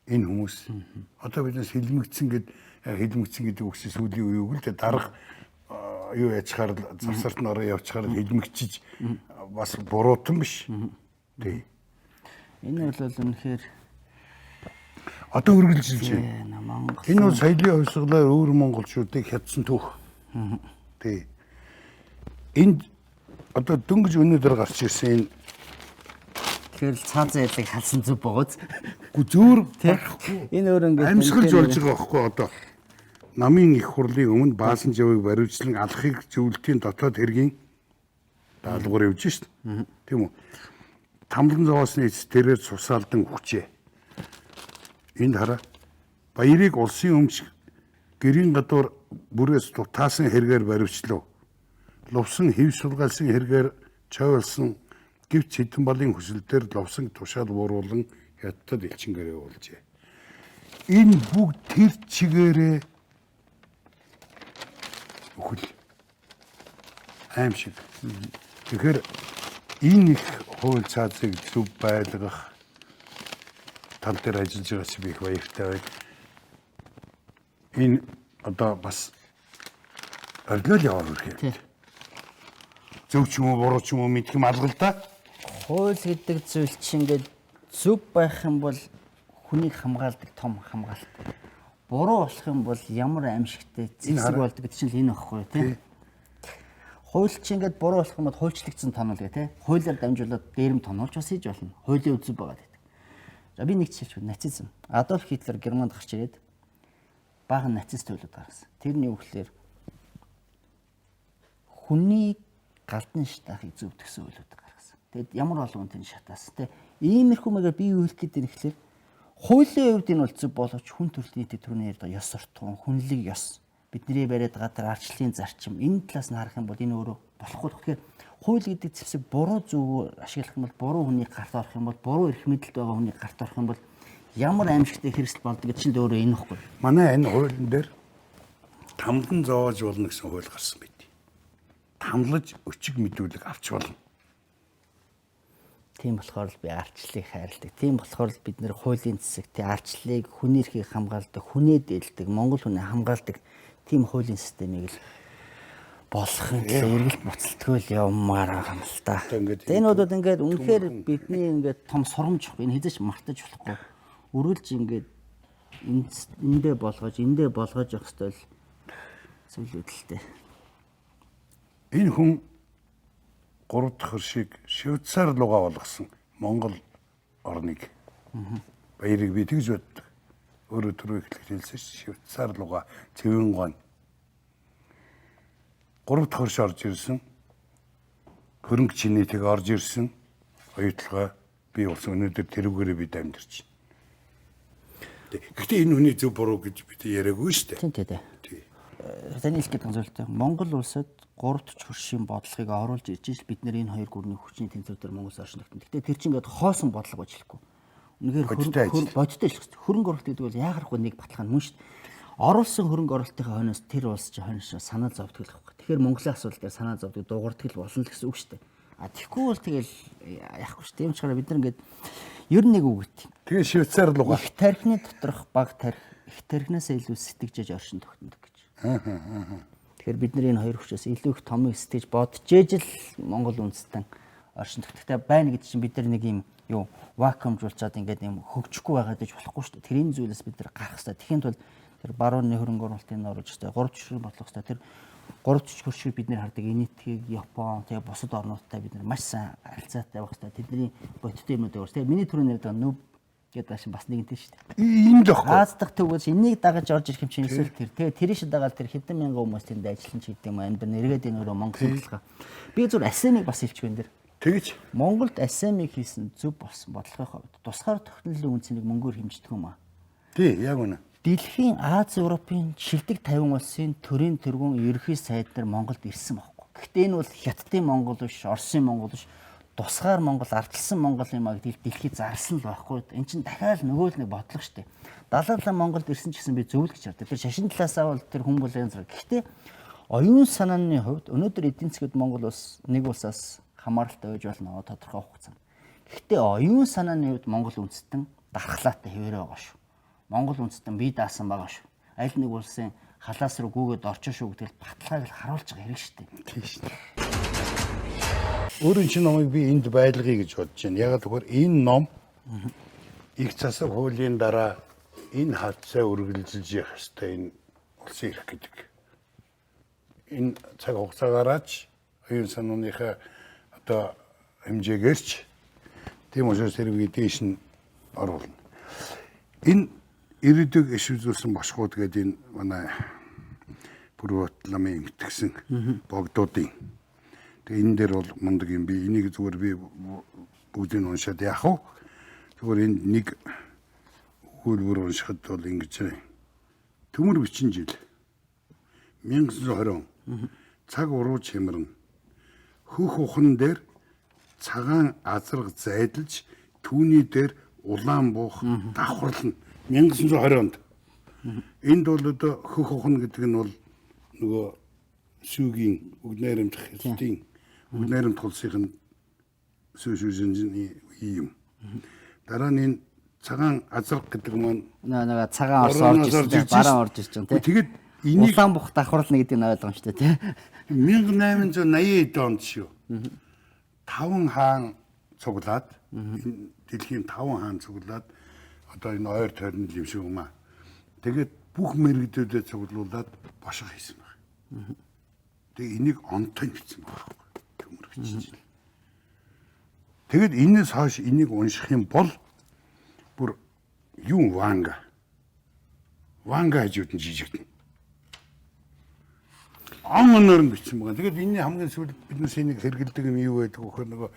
энэ хүмүүс одоо биднээс хилмигдсэн гэдэг үгсийн сүүлийн үеиг л дарга юу яачаар завсарт нь ороо явчихаар хилмигчиж бас буруутан биш. Тий. Энэ бол үнэхээр одоо үргэлжилж байна. Энэ бол соёлын хувьсгалаар өөр монголчуудыг хятсан түүх. Тий. Энд одоо дөнгөж өнөөдөр гарч ирсэн энэ тэгэхээр цаазын ялыг халсан зүг бооз. Зөөр Энэ өөр ингээд амьсгалж болж байгаа байхгүй одоо намын их хурлын өмнө баасан жавыг баривчлан алхахыг зөвлөлтийн дотоод хэргийн даалгавар явж шít. Тийм үү? Тамлан зоосны эц тэрээр цусаалдан хүчээ. Энд хараа баярыг улсын өмч гэрийн гадуур бүрээс дутаасан хэрэгээр баривчлав. Лувсан хэв сулгаалсан хэрэгээр чойволсон гэвч хэдэн балын хүсэлтээр лувсан тушаал бууруулан хятад элчингэрээ уулжээ. Энэ бүгд тэр чигээрээ өхөл аимшиг. Тэгэхээр энэ их хууль цаазыг зөв байлгах тал дээр ажиллаж байгаа чи би их баяртай байна. Энэ одоо бас оргил яваа үргэлж. Зөв ч юм уу буруу ч юм уу мэдэх юм алга л да. Хууль гэдэг зүйл чинь ингээд зөв байх юм бол хүнийг хамгаалдаг том хамгаалалт. Буруу болох юм бол ямар аимшигтай зэвсэг болдог гэдэг чинь энэ багхгүй тий. Хууль чинь ингээд буруу болох юм бол хуульчлагдсан тонол гэх тий. Хуулиар дамжуулаад дээрэм тонолж бас хийж болно. Хуулийн үзэв байгаа гэдэг. За би нэг жишээлч нацизм. Адольф Гитлер Германд гарч ирээд баахан нацист төлөд гаргасан. Тэрний үгээр хүний галдан шатахыг зөвтгсөн үйлүүд гаргасан. Тэгэд ямар болгон тэн шатаас те иймэрхүү мэгээр би юу хэлэх гээд байна гэхэлэр хуулийн хувьд энэ бол зөв боловч хүн төрлийн төрний ярьдаг ёс суртахуун, хүнлэг ёс бидний бариад байгаа арчлалын зарчим энэ талаас нь харах юм бол энэ өөрөө болохгүй. Тэгэхээр хууль гэдэг зэвсэг буруу зөв ашиглах юм бол буруу хүний гарт орох юм бол буруу эрх мэдэлд байгаа хүний гарт орох юм бол ямар аимшигтай хэрэгсэл болдог гэдэг чинь өөрөө энэ ихгүй. Манай энэ хуулийн дээр тамлан зоож болно гэсэн хууль гарсан байт. Тамлаж өчиг мэдүүлэг авч болно. Тийм болохоор л би арчлалыг хайрладаг. Тийм болохоор л бид нэр хуулийн зэвсэгт арчлалыг хүний эрхийг хамгаалдаг, хүнээ дээлдэг, монгол хүнээ хамгаалдаг тийм хуулийн системийг л болохын тулд үргэлж буцалтгүй л явмаар байгаа юм л та. Энэ бодод ингээд үнэхээр бидний ингээд том сурамж энэ хэзээ ч мартаж болохгүй. Үргэлж ингээд эндээ болгож явах ёстой л зүйлүүд л дээ. Энэ хүн 3 дахь хөршийг Швейцар руугаа болгосон Монгол орныг баярыг би тэгж боддог. Өөрөө түрүү ихлэх хэлсэн Швейцар руугаа цэвэн гон 3 дахь хөрш орж ирсэн. Хөрөнгө чинээтэйг орж ирсэн. Оюутлага би улс өнөөдөр тэрүүгээрээ бид амьдарч байна. Гэхдээ энэ хүний зөв буруу гэж бид яриаггүй шүү дээ. Тийм. Таны хэлэх гэдэг зүйлтэй. Монгол улсад 3 дахь хөршийн бодлогыг оруулж иж л бид нэр энэ хоёр гүрний хүчний тэнцвэр дээр Монголд оршин тогтно. Гэхдээ тэр чинь ингээд хоосон бодлого байж хэлэхгүй. Үнэхээр бодтой л хэвчээ. Хөрөнгө оруулалт гэдэг бол яагарахгүй нэг баталгаа мөн шүү дээ. Оруулсан хөрөнгө оруулалтынхаа хойноос тэр улс чинь хойноос санаа зовдөг л байхгүй. Тэгэхээр Монголын асуудал дээр санаа зовдөг дуурдаг л болно л гэсэн үг шүү дээ. А тэгэхгүй бол тэгэл яахгүй шүү дээ. Тийм ч гараа бид нар ингээд ер нь нэг үг гэт. Тэгээ Швейцар руугаа их тархины доторх баг тарих их тархинаас илүү сэтгэжээж оршин тогтнодог гэж. Тэгэхээр бид нар энэ хоёр хүчээс илүү их томыг сэтгэж бодож ээж л Монгол үндэстэн оршин тогтохтой байна гэдэг чинь бид нар нэг юм юу вакуумжуулчаад ингээд юм хөгжихгүй байгаад иж болохгүй шүү дээ. Тэрийн зүйлээс бид нар гарах хэрэгтэй. Тэхийн тулд тэр барууны хөрөнгө оруулалтын оруулж өстэй 3 жишрийн бодлого өстэй тэр 3 жишрийг бид нар хардаг энэтхийг Япон тэгээ бусад орнуудтай бид нар маш сайн харилцаатай байх хэрэгтэй. Тэдний бодиттой юмнууд өөр. Тэгээ миний түрүүний ярьдаг нүб гэдэг ашиг бас нэгэнтэй шүү дээ. ийм л байхгүй. Аз дахь төвөөс энийг дагаж орж ирэх юм чинь эсвэл тэр тэрийн шиг дагаад тэр хэдэн мянган хүмүүс тэнд ажиллан ч гэдэг юм аа. Энэ нэргээд энэ өөрөө Монгол хэллэгээ. Би зүгээр асеныг бас хэлчих юм дээр. Тэгэж Монголд ASEAN-ыг хийсэн зөв болсон бодлогын хувьд тусгаар тогтнолын үнцнийг мөнгөөр хэмждэг юм аа. тий яг үнэ. Дэлхийн Аз, Европын шилдэг 50 улсын төрийн тэргүүн ерөнхий сайд нар Монголд ирсэн байхгүй. Гэхдээ энэ бол Хятадын Монгол биш, Оросын Монгол биш, тусгаар Монгол, ардчилсан Монгол юм а гэдгийг дэлхий зарсан л байхгүй. Эн чинь дахиад нөгөө л нэг бодлого шүү дээ. Далаалан Монголд ирсэн ч гэсэн би зөв л гэж хардаг. Тэр шашин талаасаа бол тэр хүн бүлээн зэрэг. Гэхдээ оюун санааны хувьд өнөөдөр эдийн засгад Монгол улс нэг улсаас хамааралтай байж болно тодорхой хугацаанд. Гэхдээ оюун санааны хувьд Монгол үндэстэн дархлаатай хэвээрээ байгаа шүү. Монгол үндэстэн бие даасан байгаа шүү. Аль нэг улсын халаас руу гүгээд орчин шүү гэдэг баталгааг л харуулж байгаа хэрэг шүү дээ. Тийм шүү дээ. Өөрийн чинь номыг би энд байлгая гэж бодож байна. Ягаад гэвэл энэ ном их засаг хуулийн дараа энэ хадцаа үргэлжилж явах ёстой энэ улсын эрх гэдэг. Энэ цаг хугацаагаараач оюун санааныхаа одоо хэмжээгээрч тийм учраас хэрвээ дээш нь оруулна. Энэ ирээдүйг иш үзүүлсэн бошгууд гэдэг энэ манай Бүрбат ламын имтгсэн богдуудын. Тэгээ энэ дээр бол мундаг юм би энийг зүгээр би бүгдийг нь уншаад яах вэ? Зүгээр энд нэг өгүүлбэр уншихад бол ингэж байна. Төмөр бичин жил 1920 цаг уруу чимэрнэ. Хөх ухан дээр цагаан азраг зайдалж түүний дээр улаан буух давхарлна 1920 онд. Энд бол одоо хөх ухан гэдэг нь бол нөгөө сүүгийн үг найрамдах хэлтийн үг найрамд тулсхийн сүүшүүжний юм. Дараа нь энэ цагаан азраг гэдэг маань нэг цагаан орж ирсэн бараан орж ирж байгаа тийм. Тэгээд энийг улаан бух давхарлна гэдэг нь ойлгомжтой тийм. 1880 онд шүү. 5 хаан цуглаад дэлхийн 5 хаан цуглаад одоо энэ ойр тойрны юм шиг юм аа. Тэгээд бүх мэрэгдүүдэд цуглуулад бошго хийсэн байна. Тэгээ энийг онтой бичсэн байгаа байхгүй. Төмөр бичиж. Тэгэд энэс хойш энийг унших юм бол бүр юу ванга хажууд нь жижигдэн. Оноор нь бичсэн байгаа. Тэгээд энэний хамгийн сүүлд биднээс энийг хэрэгэлдэг юм юу байдаг вөхөр нөгөө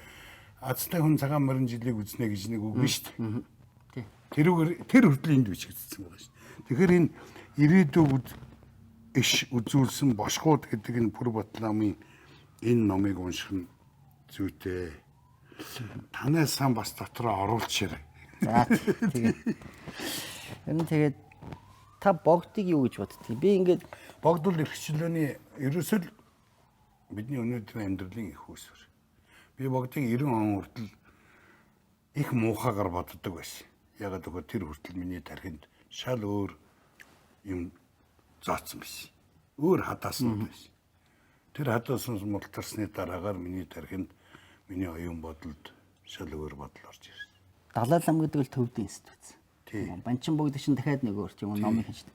азтай хүн цагаан морин жилийг үзнэ гэж нэг үг нь шүү дээ. Тэр хүртэл энд бичигдсэн байгаа шүү. Тэгэхээр энэ ирээдүйд иш үзүүлсэн бошгууд гэдэг энэ Бүрбат ламын энэ номыг унших нь зүйтэй. Танаасаа бас дотроо оруулчихарай. За тэгээд та богдыг юу гэж боддгийг би ингээд богдвол эрхчлөөний ерөөсөл бидний өнөөдрийн амьдралын их үүсвэр. Би богдыг 90 он хүртэл их муухайгаар боддог байсан. Ягаад гэвэл тэр хүртэл миний тархинд шал өөр юм зооцсон байсан. Өөр хадаасан байсан. Тэр хадаасан мултарсны дараагаар миний тархинд миний оюун бодолд шал өөр бодол орж ирсэн. Далай лам гэдэг л төвдийн институт. Тийм. Банчин богд чинь дахиад нэг өөр тийм номыг хийждэг.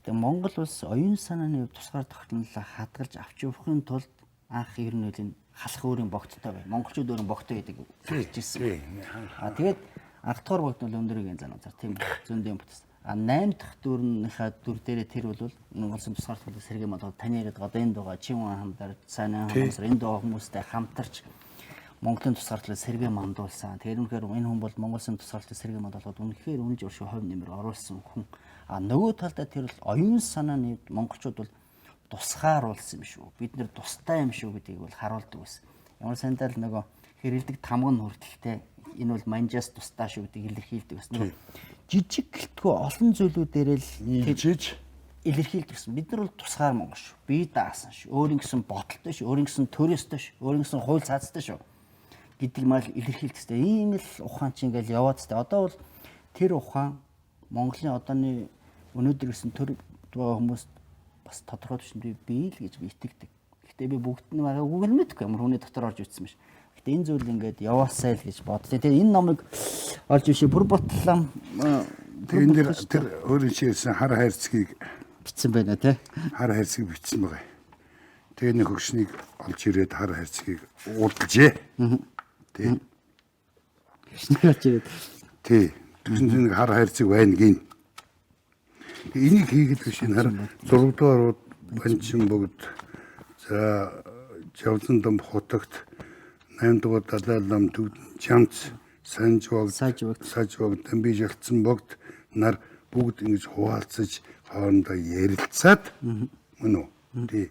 Гэтэ Монгол улс оюун санааны хувьд тусгаар тогтнолоо хадгалж авч явахын тулд анх ер нь үл энэ халах өөрийн богдтой бай. Монголчууд өөрийн богдтой гэдэг хэлж ирсэн. Тэгээд анх дахь богд нь өндөрийн зан үзар тийм зөндөө бүтээс. 8 дахь дүрнийхээ дүр дээрээ тэр бол Монголын тусгаар тогтнол сэргээн бодоод таны яриад одоо энд байгаа Чимэн хамдар сайн хамсар энд байгаа хүмүүстэй хамтарч Монголын тусгаарлалыг сэргээ мандуулсан. Тэгэхээр үнэхээр энэ хүн бол Монголын тусгаарлалыг сэргээ мандуулахад үнэхээр үнэн зөвшөө хувь нэмэр оруулсан хүн. Нөгөө талдаа тэр бол оюун санааны монголчууд бол тусгааруулсан юм шүү. Бид нэр тустай юм шүү гэдгийг бол харуулдаг байсан. Ямар сандал нөгөө хэрэлдэг тамга нь хүртэлтэй энэ бол манжаас тустай шүү гэдгийг илэрхийлдэг байсан. Жижиг гэлтгүй олон зүйлүүдээр л нийлжиж илэрхийлдэг гэсэн. Бид нар бол тусгаар монгол шүү. Бие даасан шүү. Өөрийн гэсэн бодолтой шүү. Өөрийн гэсэн төрөөстэй шүү. Өөрийн гэсэн хууль цаацтай шүү гэдэг мал илэрхийлдэг гэсэн. Ийм л ухаан чинь ингээл яваад тээ. Одоо бол тэр ухаан Монголын одооны өнөөдөр ирсэн төр хүмүүс бас тодорхой төвшөнд бий л гэж би итгэдэг. Гэхдээ би бүгд нь байгаагүй л мэдэхгүй ямар хүний дотор орж ирсэн биш. Гэхдээ энэ зүйл ингээд яваасай л гэж бодлоо. Тэгээ энэ номыг олж ишээ Бүрбат лам энэ дэр тэр өөрийн шийдсэн хар хайрцгийг бичсэн байна тий. Хар хайрцгийг бичсэн байгаа. Тэгээ нэг хөгшнийг олж ирээд хар хайрцгийг уулгажээ. Тий. Хөгшнийг олж ирээд. Тий. Тэгсэн нэг хар хайрцаг байна гин. Энийг хийгээд биш энэ хар 6 дугаар банчин богд за Жавзан дам хотогт 8 дугаар Далай лам Чамц Санжвогд Дамби Жалтсан богд нар бүгд ингэж хуваалцаж хоорондоо ярилцаад мөн үү. Тий.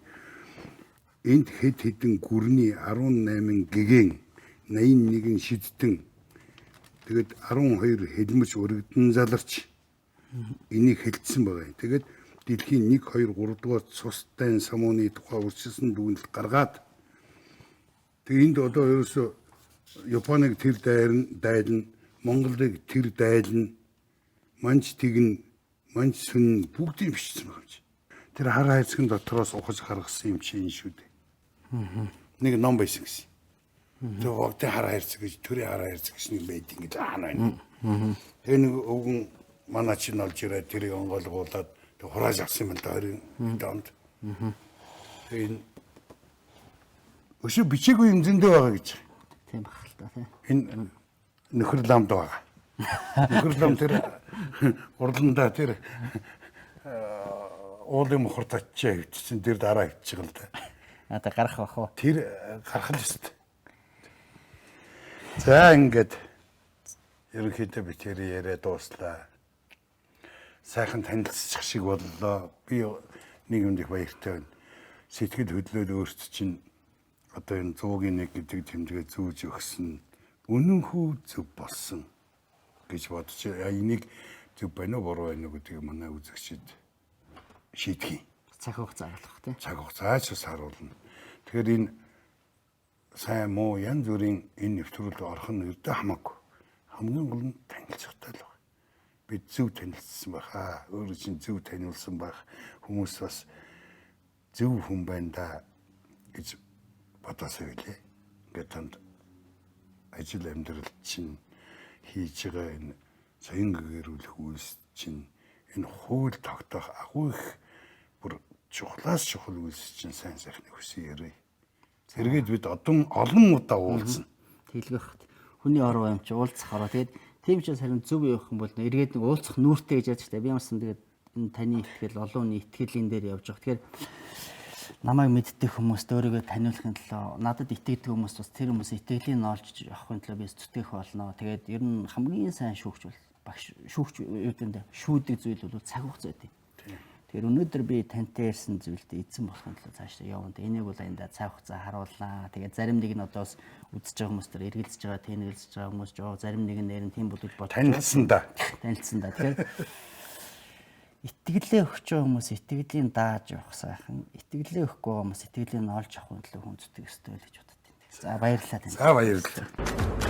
Энд хэд хэдэн гүрний 18 гэгэн 81 шидтэн тэгээд 12 хэлмэж өргөдөн заларч энийг хэлсэн байгаа юм. Тэгээд дэлхийн 1 2 3 дугаар цустай самууны тухай урьдчилсан дүгнэлт гаргаад тэгээд энд одоо ерөөсө Японыг тэр дайлна, Монголыг тэр дайлна, манч тэгн, манч сүн бүгдийг бичсэн байгаа юм чи. Тэр хар хайрцагын дотроос ухаж гаргасан юм чи энэ шүү дээ. Нэг ном байсан гэсэн. Тэр огт хар хайрцаг гэж төрийн хар хайрцаг гэж нэг байд ингэ заана байна. Тэгээ нэг өвгөн манай чинь олж ирээд тэрийг онгойлгуулад тэг хурааж авсан юм да 20 донд. Тэгээ өшөө бичээгүй юм зөндөө байгаа гэж. Тийм баг л та тийм. Энэ нөхөр ламд байгаа. Нөхөр лам тэр урландаа тэр уулын мохор татчаа хөвчсөн тэр дараа хөвчих л да. Надаа гарах бах уу? Тэр гарах л өст. За ингээд ерөнхийдөө би тэр яриа дууслаа. Сайхан танилцчих шиг боллоо. Би нэг юм их баяртай байна. Сэтгэл хөдлөл өөрт чинь одоо энэ 101 гэдэг тэмдэглээ зүүж өгсөн үнэн хүү зөв болсон гэж бодож энийг зөв байна уу буруу байна уу гэдгийг манай үзэгчид шийдэх. Цаг хугацаа агалах тийм. Цаг хугацаач харуулна. Тэгэхээр энэ сайн муу янз бүрийн энэ нэвтрүүлэг орох нь өрдөө хамаагүй. Хамгийн гол нь танилцахтай л байна. Бид зөв танилцсан байхаа. Өөрөө чинь зөв таниулсан байх. Хүмүүс бас зөв хүн байна да гэж бодосоо гэлээ. Ингээд танд ажил амьдрал чинь хийж байгаа энэ соён гэрүүлэх үйлс чинь энэ хууль тогтоох агуу их бүр чухлаас чухал үйлс чинь сайн сайхны хүсье ярэ. Зэрэгэд бид олон удаа уулзна. Тэлгэх хүний оров юм чи уулзах ороо. Тэгээд тийм ч харин зөв явах юм бол эргээд нэг уулзах нүүртэй гэж яаж та би ямарсан тэгээд энэ таны итгэл олон хүний итгэлийн дээр явж байгаа. Тэгэхээр намайг мэддэг хүмүүст өөрийгөө таниулахын төлөө надад итгэдэг хүмүүс бас тэр хүмүүс итгэлийн олж авахын төлөө би зүтгэх болно. Тэгээд ер нь хамгийн сайн шүүгч бол багш шүүгч юудэндээ шүүдэг зүйл бол цаг хугацаа гэдэг. Тэгэхээр өнөөдөр би тантай ярьсан зүйлдээ эзэн болохын төлөө цаашдаа явна. Энийг бол аяндаа цаг хугацаа харуулнаа. Тэгээд зарим нэг нь одоос үзэж байгаа хүмүүс төр эргэлзэж байгаа, тэнэглэж байгаа хүмүүс жоо зарим нэг нь нэрэн тийм бодож бодож танилцсан да. Тэгэхээр итгэлээ өгч байгаа хүмүүс итгэлийн дааж явах сайхан. Итгэлээ өгөхгүй байгаа хүмүүс итгэлийг нь олж авахын төлөө хүн зүтгэх ёстой л гэж боддог. За баярлалаа тань. За баярлалаа.